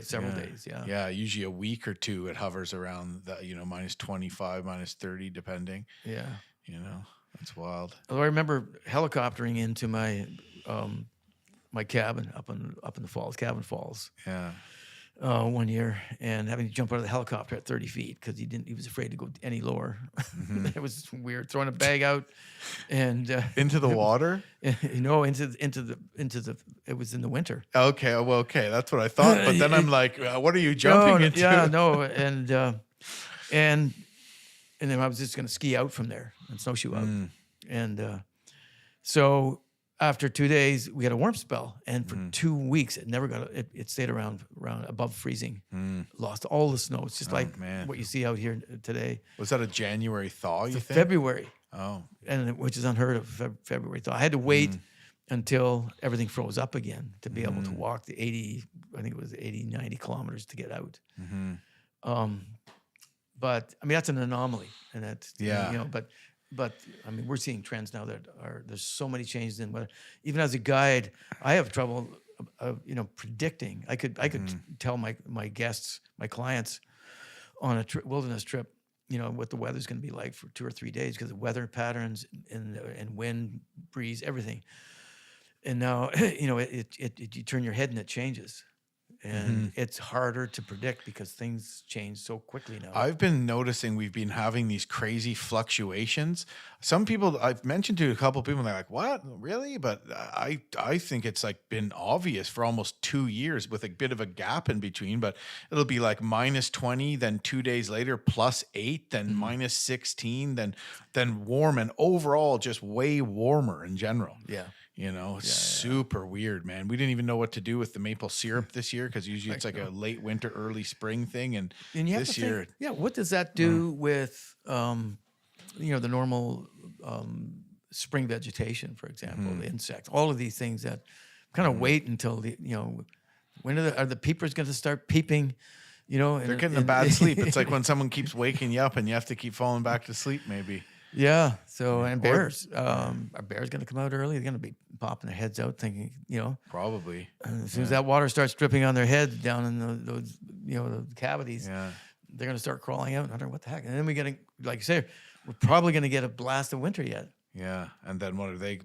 several days. Yeah. Yeah, usually a week or two it hovers around the minus 25, minus 30 depending. Yeah. That's wild. Although I remember helicoptering into my my cabin up in the falls, Cabin Falls. Yeah. One year, and having to jump out of the helicopter at 30 feet because he was afraid to go any lower. Mm-hmm. It was weird, throwing a bag out and into the water. Into the. It was in the winter. Okay, well, okay, that's what I thought. But then I'm like, what are you jumping into? Yeah, no, and then I was just going to ski out from there and snowshoe out, and so. After 2 days, we had a warm spell, and for 2 weeks, it never got. It stayed around above freezing. Lost all the snow. It's just what you see out here today. Was that a January thaw? You think? February. Oh, which is unheard of. February thaw. I had to wait until everything froze up again to be able to walk the 80. I think it was 80, 90 kilometers to get out. But I mean that's an anomaly, and that's But I mean, we're seeing trends now that there's so many changes in weather. Even as a guide, I have trouble, predicting. I could tell my guests, my clients, on a wilderness trip, what the weather's going to be like for 2 or 3 days because of weather patterns and wind, breeze, everything. And now, you turn your head and it changes. And it's harder to predict because things change so quickly now. I've been noticing we've been having these crazy fluctuations. Some people, I've mentioned to a couple of people, and they're like, what, really? But I think it's like been obvious for almost 2 years with a bit of a gap in between, but it'll be like minus 20, then 2 days later, plus 8, then minus 16, then warm, and overall just way warmer in general. Yeah. Super weird, man. We didn't even know what to do with the maple syrup this year because usually it's like a late winter, early spring thing. And this year, what does that do with, the normal spring vegetation, for example, the insects, all of these things that kind of wait until when are the peepers going to start peeping? They're getting a bad sleep. It's like when someone keeps waking you up and you have to keep falling back to sleep, maybe. Yeah. So, and bears, are bears going to come out early? They're going to be popping their heads out thinking, Probably. And as soon as that water starts dripping on their heads down in those, the cavities, they're going to start crawling out and wondering what the heck. And then like you say, we're probably going to get a blast of winter yet. Yeah. And then like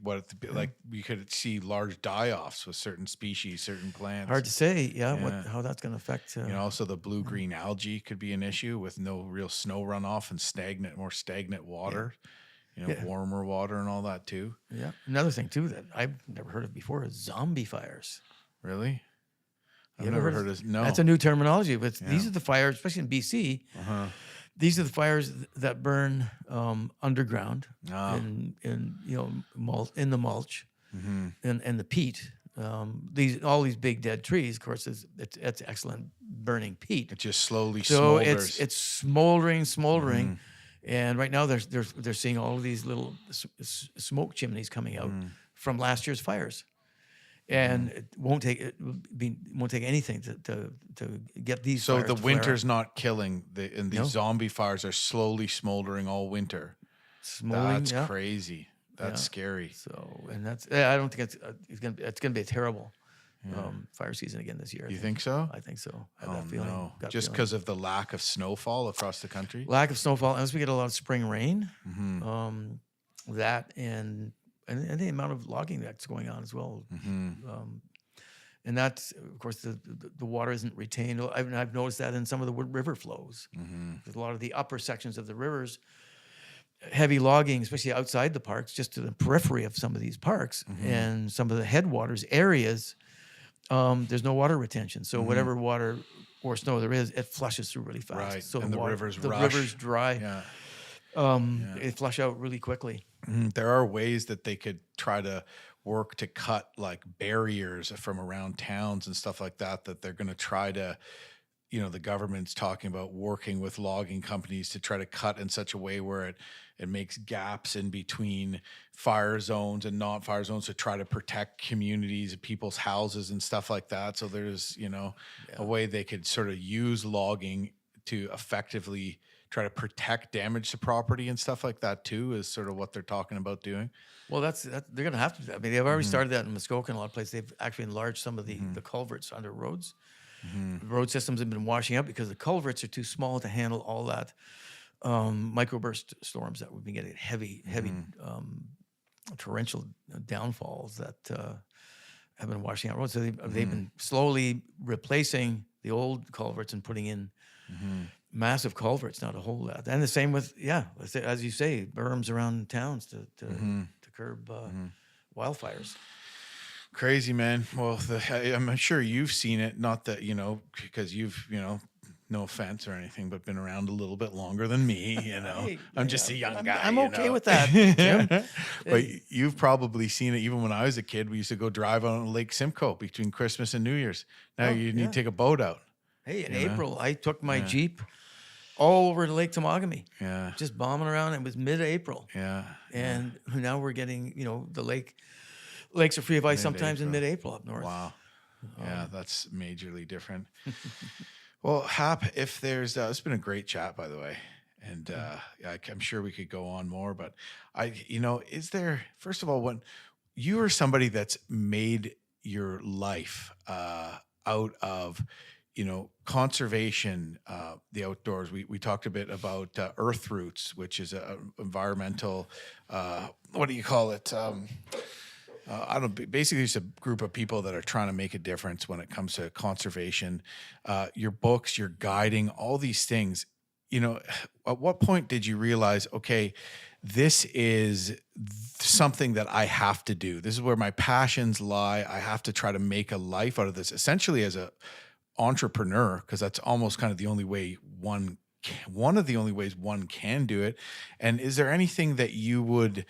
we could see large die-offs with certain species, certain plants. Hard to say. How that's going to affect. Also the blue-green algae could be an issue with no real snow runoff and more stagnant water, warmer water and all that too. Yeah. Another thing too that I've never heard of before is zombie fires. Really? I've never heard of. No. That's a new terminology, but these are the fires, especially in BC. These are the fires that burn underground in the mulch and the peat. All these big dead trees, of course, it's excellent burning peat. It just slowly smolders. It's smoldering, and right now they're seeing all of these little smoke chimneys coming out from last year's fires. And it won't take anything to get these. So fires the to flare winter's up. not killing, and these zombie fires are slowly smoldering all winter. That's crazy. That's scary. So, and I don't think it's gonna be a terrible fire season again this year. You think so? I think so. I have that feeling. No. Just because of the lack of snowfall across the country. Lack of snowfall, unless we get a lot of spring rain. That and the amount of logging that's going on as well. And that's, of course, the water isn't retained. I've noticed that in some of the river flows. There's a lot of the upper sections of the rivers, heavy logging, especially outside the parks, just to the periphery of some of these parks, and some of the headwaters areas, there's no water retention. So whatever water or snow there is, it flushes through really fast. Right. So and the rivers dry. Yeah. It flush out really quickly. There are ways that they could try to work to cut like barriers from around towns and stuff like that, that they're going to try to, the government's talking about working with logging companies to try to cut in such a way where it makes gaps in between fire zones and not fire zones to try to protect communities, people's houses and stuff like that. So there's, a way they could sort of use logging to effectively try to protect damage to property and stuff like that too, is sort of what they're talking about doing. Well, that's they're going to have to. I mean, they've already started that in Muskoka and a lot of places. They've actually enlarged some of the culverts under roads. The road systems have been washing up because the culverts are too small to handle all that microburst storms that we've been getting, heavy torrential downfalls that have been washing out roads. So they've been slowly replacing the old culverts and putting in massive culverts now to hold that. And the same with, as you say, berms around towns to curb wildfires. Crazy, man. Well, I'm sure you've seen it, not that, because you've, no offense or anything, but been around a little bit longer than me, Hey, I'm just a young guy. I'm okay with that, Jim. But you've probably seen it. Even when I was a kid, we used to go drive on Lake Simcoe between Christmas and New Year's. Now you need to take a boat out. Hey, in April, I took my Jeep all over to Lake Temagami. Yeah. Just bombing around. It was mid-April. Yeah. And now we're getting, the lakes are free of ice sometimes in mid-April up north. Wow. Yeah, that's majorly different. Well, Hap, if there's, it's been a great chat, by the way. And I'm sure we could go on more, but is there, first of all, when you are somebody that's made your life out of, conservation, the outdoors. We talked a bit about Earth Roots, which is a environmental, what do you call it? I don't know, basically it's a group of people that are trying to make a difference when it comes to conservation. Your books, your guiding, all these things. At what point did you realize, okay, this is something that I have to do. This is where my passions lie. I have to try to make a life out of this, essentially as a entrepreneur, because that's almost kind of the only way one of the only ways one can do it. And is there anything that you would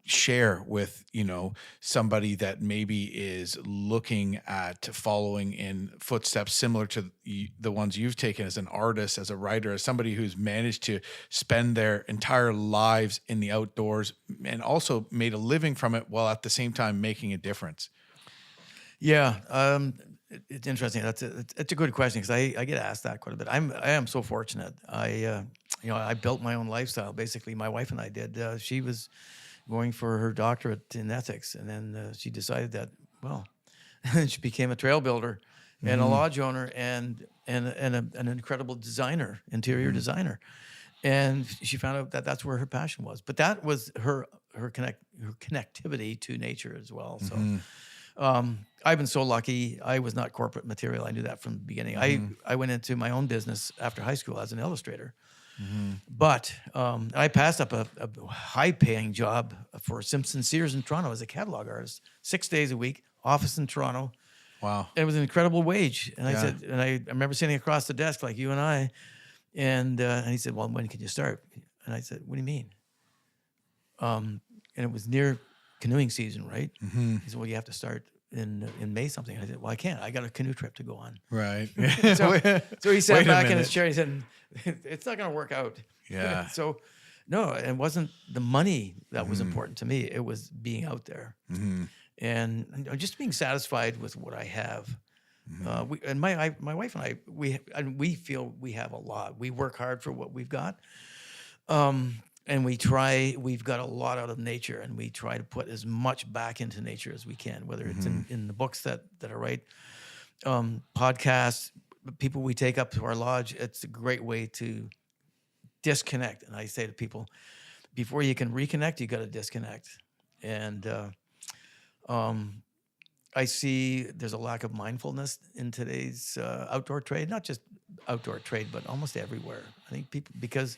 share with, somebody that maybe is looking at following in footsteps similar to the ones you've taken as an artist, as a writer, as somebody who's managed to spend their entire lives in the outdoors and also made a living from it while at the same time making a difference? Yeah. It's interesting. It's a good question because I get asked that quite a bit. I am so fortunate. I built my own lifestyle. Basically, my wife and I did. She was going for her doctorate in ethics, and then she decided that she became a trail builder and a lodge owner and an incredible designer, interior designer. And she found out that that's where her passion was. But that was her connectivity to nature as well. So. I've been so lucky. I was not corporate material. I knew that from the beginning. I went into my own business after high school as an illustrator. But I passed up a high-paying job for Simpson Sears in Toronto as a catalog artist, 6 days a week, office in Toronto. Wow. It was an incredible wage. And I said, and I remember sitting across the desk like you and I, and he said, well, when can you start? And I said, what do you mean? And it was near canoeing season, right? He said, well, you have to start in May something. I said, well, I can't. I got a canoe trip to go on. Right. So he sat back in his chair. He said, it's not going to work out. Yeah. So no, it wasn't the money that was important to me. It was being out there and just being satisfied with what I have. My wife and I, we feel we have a lot. We work hard for what we've got. And we've got a lot out of nature, and we try to put as much back into nature as we can, whether it's in the books that I write, podcasts, people we take up to our lodge. It's a great way to disconnect. And I say to people, before you can reconnect, you got to disconnect. And I see there's a lack of mindfulness in today's outdoor trade, not just outdoor trade, but almost everywhere. I think people, because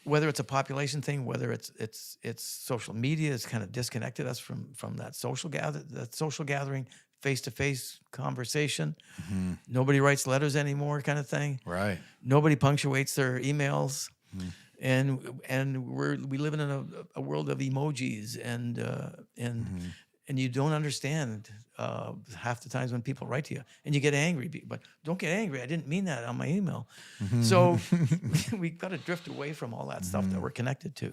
whether it's a population thing, whether it's social media has kind of disconnected us from that social gathering, face-to-face conversation. Nobody writes letters anymore, kind of thing. Right. Nobody punctuates their emails. and we live in a world of emojis and you don't understand half the times when people write to you and you get angry, but don't get angry. I didn't mean that on my email. So we've got to drift away from all that stuff that we're connected to.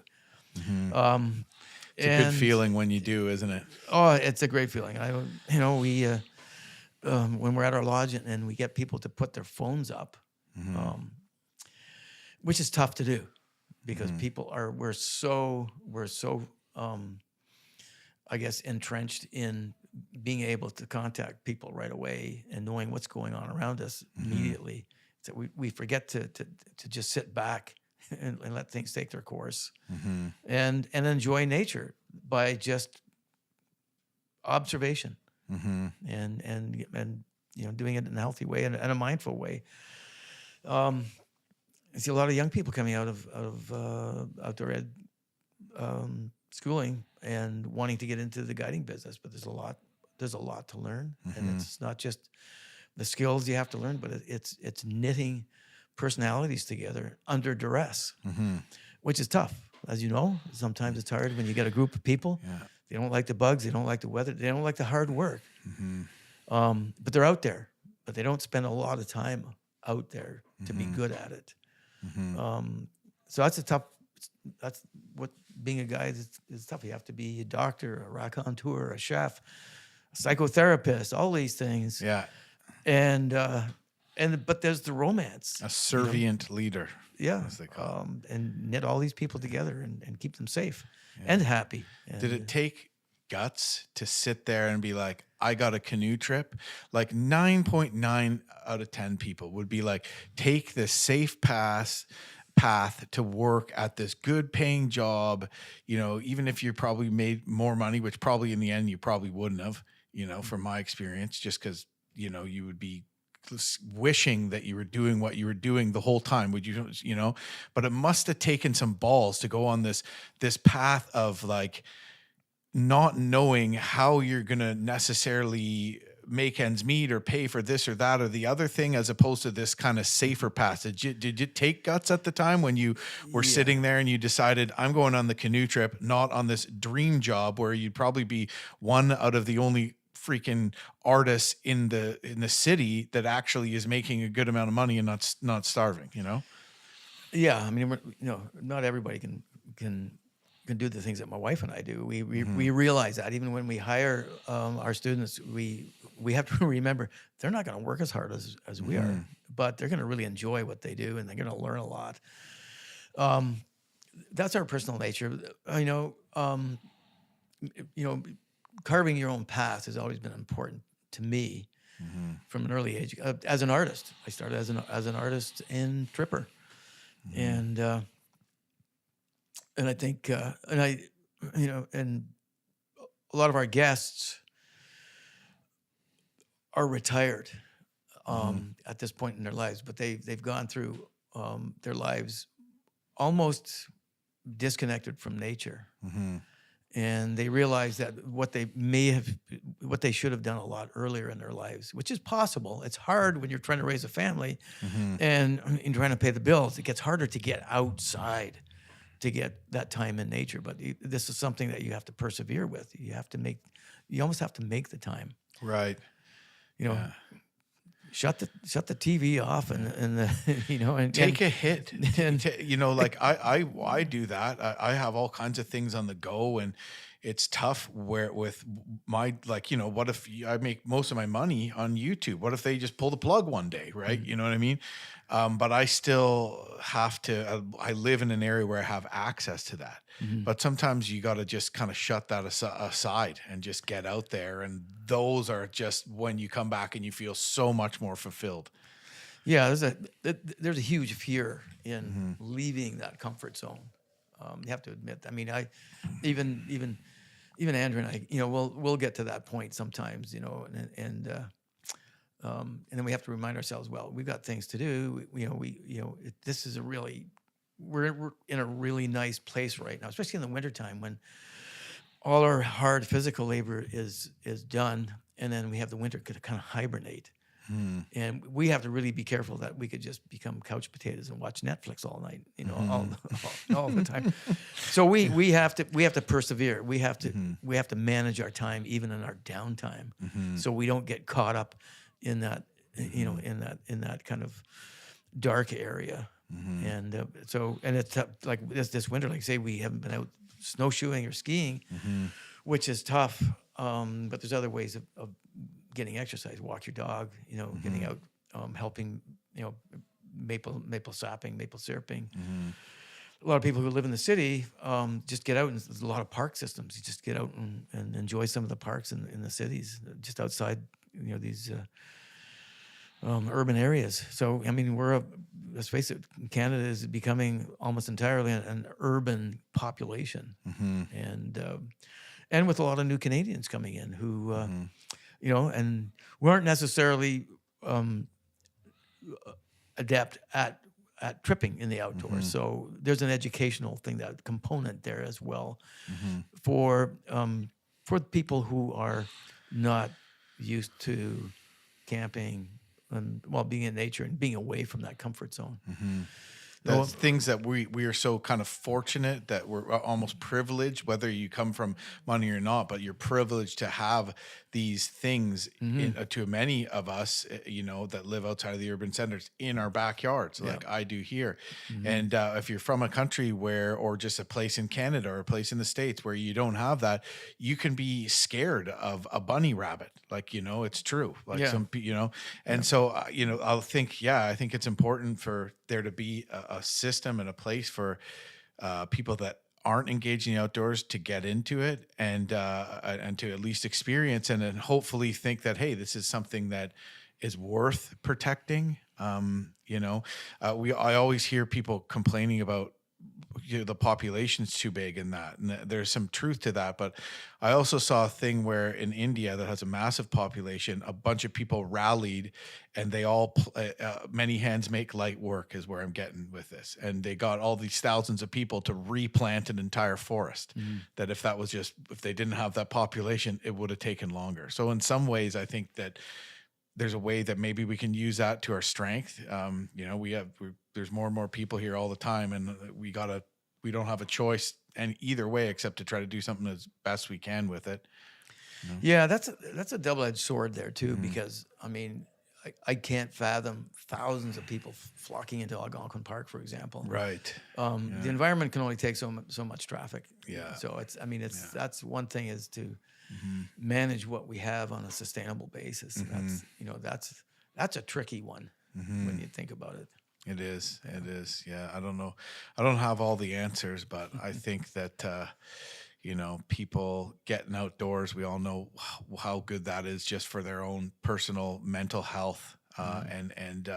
It's a good feeling when you do, isn't it? Oh, it's a great feeling. We when we're at our lodge and we get people to put their phones up, which is tough to do because we're so I guess entrenched in being able to contact people right away and knowing what's going on around us immediately. So we forget to just sit back and let things take their course and enjoy nature by just observation and doing it in a healthy way and a mindful way. I see a lot of young people coming out of outdoor ed schooling and wanting to get into the guiding business, but there's a lot to learn, and it's not just the skills you have to learn, but it's knitting personalities together under duress, which is tough, as you know. Sometimes it's hard when you get a group of people. Yeah. They don't like the bugs, they don't like the weather, they don't like the hard work, but they're out there, but they don't spend a lot of time out there to be good at it. So that's what being a guide is tough. You have to be a doctor, a raconteur, a chef, a psychotherapist, all these things. Yeah. But there's the romance. A servient leader. Yeah. As they call it. And knit all these people together and keep them safe and happy. Did it take guts to sit there and be like, I got a canoe trip? Like 9.9 out of 10 people would be like, take the safe path to work at this good paying job, even if you probably made more money, which probably in the end you probably wouldn't have, from my experience, just because, you would be wishing that you were doing what you were doing the whole time, but it must have taken some balls to go on this path of like not knowing how you're going to necessarily make ends meet or pay for this or that or the other thing, as opposed to this kind of safer path. Did it take guts at the time when you were sitting there and you decided, I'm going on the canoe trip, not on this dream job where you'd probably be one out of the only freaking artists in the city that actually is making a good amount of money and not starving, Yeah, I mean, not everybody can do the things that my wife and I do. We realize that even when we hire our students, we have to remember they're not going to work as hard as we are, but they're going to really enjoy what they do and they're going to learn a lot. That's our personal nature. Carving your own path has always been important to me from an early age. As an artist, I started as an artist in Tripper, and I think and a lot of our guests are retired at this point in their lives, but they've gone through their lives almost disconnected from nature. And they realize that what they should have done a lot earlier in their lives, which is possible. It's hard when you're trying to raise a family and trying to pay the bills. It gets harder to get outside to get that time in nature. But this is something that you have to persevere with. You almost have to make the time. Right. Shut the TV off and take a hit. Like I do that. I have all kinds of things on the go, and it's tough where with my, what if I make most of my money on YouTube? What if they just pull the plug one day, right? You know what I mean? But I still have to, I live in an area where I have access to that. But sometimes you got to just kind of shut that aside and just get out there. And those are just when you come back and you feel so much more fulfilled. Yeah, there's a huge fear in leaving that comfort zone. You have to admit. I mean, even Andrew and I, we'll get to that point sometimes, and then we have to remind ourselves, well, we've got things to do. This is we're in a really nice place right now, especially in the wintertime when all our hard physical labor is done, and then we have the winter to kind of hibernate. And we have to really be careful that we could just become couch potatoes and watch Netflix all night, all the time. So we have to persevere. We have to manage our time, even in our downtime, so we don't get caught up in that, in that kind of dark area. And and it's like this winter, like say we haven't been out snowshoeing or skiing, which is tough. But there's other ways of getting exercise. Walk your dog, getting out, helping, maple sapping, maple syruping. A lot of people who live in the city just get out, and there's a lot of park systems. You just get out and enjoy some of the parks in the cities, just outside, these urban areas. So, I mean, let's face it, Canada is becoming almost entirely an urban population. And with a lot of new Canadians coming in who, and we aren't necessarily adept at tripping in the outdoors. So there's an educational that component there as well for people who are not used to camping and being in nature and being away from that comfort zone. That's things that we are so kind of fortunate that we're almost privileged, whether you come from money or not, but you're privileged to have these things to many of us, that live outside of the urban centers in our backyards, like I do here. And if you're from a country or just a place in Canada or a place in the States where you don't have that, you can be scared of a bunny rabbit. Like, it's true. Like so, I think it's important for there to be a system and a place for people that aren't engaged in the outdoors to get into it and to at least experience and then hopefully think that, hey, this is something that is worth protecting. I always hear people complaining about the population's too big and there's some truth to that. But I also saw a thing where in India that has a massive population, a bunch of people rallied and they all, many hands make light work is where I'm getting with this. And they got all these thousands of people to replant an entire forest that if they didn't have that population, it would have taken longer. So in some ways, I think that there's a way that maybe we can use that to our strength. There's more and more people here all the time, and we don't have a choice and either way except to try to do something as best we can with it. Yeah, that's a double-edged sword there too, because I mean, I can't fathom thousands of people flocking into Algonquin Park, for example. Right. The environment can only take so much traffic. Yeah. So that's one thing is to manage what we have on a sustainable basis. That's a tricky one when you think about it. It is. Yeah. It is. Yeah. I don't know. I don't have all the answers, but I think that, people getting outdoors, we all know how good that is just for their own personal mental health. And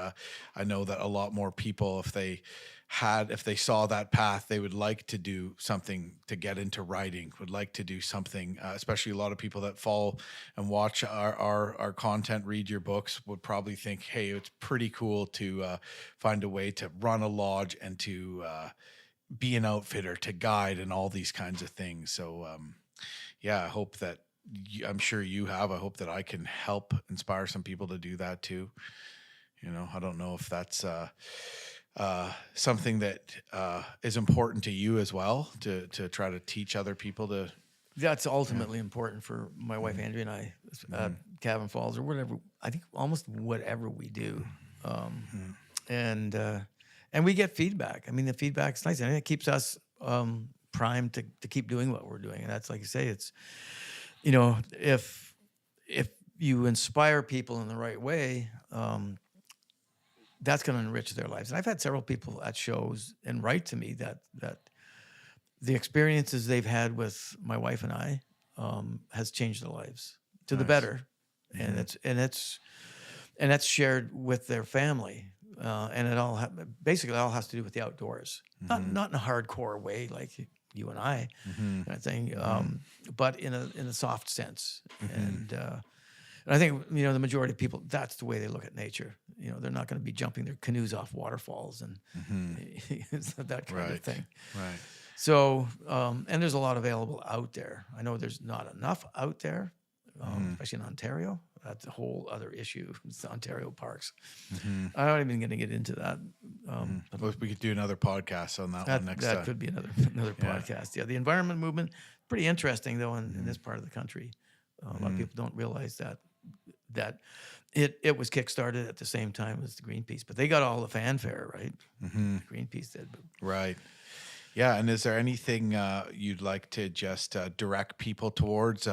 I know that a lot more people, if they saw that path, they would like to do something to get into writing, would like to do something, especially a lot of people that follow and watch our content, read your books, would probably think, hey, it's pretty cool to find a way to run a lodge and to be an outfitter, to guide and all these kinds of things. So, I hope that I'm sure you have. I hope that I can help inspire some people to do that too. I don't know if that's something that is important to you as well, to try to teach other people to. That's ultimately important for my wife Andrea and I, Cabin Falls or whatever. I think almost whatever we do, and we get feedback. I mean, the feedback's nice, and it keeps us primed to keep doing what we're doing. And that's like you say, it's. If you inspire people in the right way, that's going to enrich their lives. And I've had several people at shows and write to me that the experiences they've had with my wife and I has changed their lives to the better, and it's shared with their family, and it all basically all has to do with the outdoors, not in a hardcore way like you and I, kind of thing, but in a soft sense. And I think the majority of people, that's the way they look at nature. They're not going to be jumping their canoes off waterfalls and that kind of thing. Right. So and there's a lot available out there. I know there's not enough out there, especially in Ontario. that's a whole other issue. It's the Ontario parks. I'm not even going to get into that. Well, we could do another podcast on that one next that time. could be another podcast. Yeah, the environment movement, pretty interesting though in this part of the country. A lot of people don't realize that it was kickstarted at the same time as the Greenpeace, but they got all the fanfare, right? Greenpeace did. Right. Yeah, and is there anything you'd like to just direct people towards?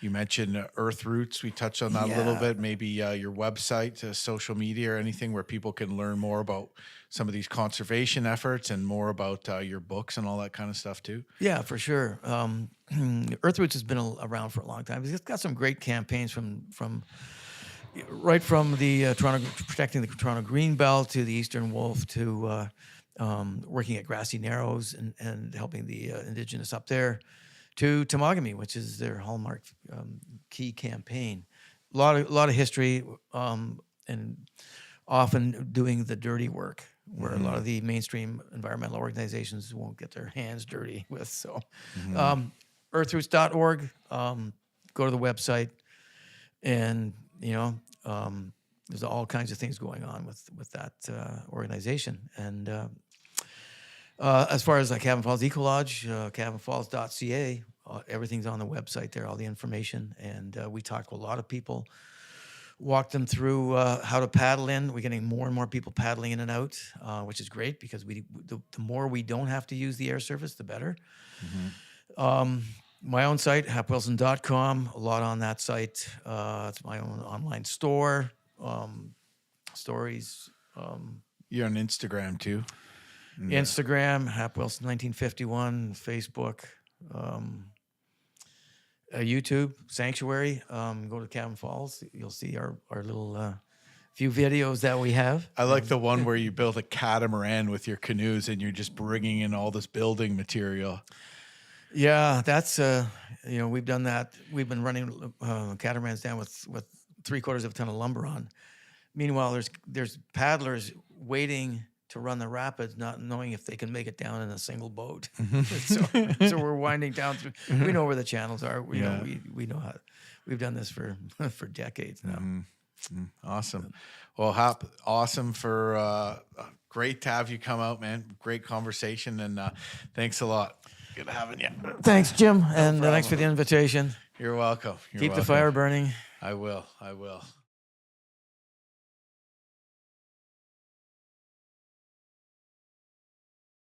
You mentioned Earth Roots. We touched on that a little bit. Maybe your website, social media, or anything where people can learn more about some of these conservation efforts and more about your books and all that kind of stuff too. Yeah, for sure. Earth Roots has been around for a long time. It's got some great campaigns from right from the Toronto protecting the Toronto Greenbelt to the Eastern Wolf to working at Grassy Narrows and helping the Indigenous up there, to Temagami, which is their hallmark key campaign. A lot of history, and often doing the dirty work, where a lot of the mainstream environmental organizations won't get their hands dirty with. So, earthroots.org, go to the website, and there's all kinds of things going on with that organization. And as far as like Cabin Falls Eco Lodge, cabinfalls.ca, everything's on the website there, all the information. And we talk to a lot of people, walk them through how to paddle in. We're getting more and more people paddling in and out, which is great because the more we don't have to use the air surface, the better. My own site, hapwilson.com, a lot on that site. It's my own online store. Stories. You're on Instagram too. Instagram, Hap Wilson 1951, Facebook, YouTube, Sanctuary. Go to Cabin Falls. You'll see our little few videos that we have. I like the one where you build a catamaran with your canoes and you're just bringing in all this building material. Yeah, that's we've done that. We've been running catamarans down with 3/4 of a ton of lumber on. Meanwhile, there's paddlers waiting to run the rapids, not knowing if they can make it down in a single boat. So we're winding down through. We know where the channels are. We know how. We've done this for decades now. Awesome. Well, Hap, awesome for great to have you come out, man. Great conversation, and thanks a lot. Good having you. Thanks, Jim, and thanks for the invitation. You're welcome. Keep the fire burning. I will.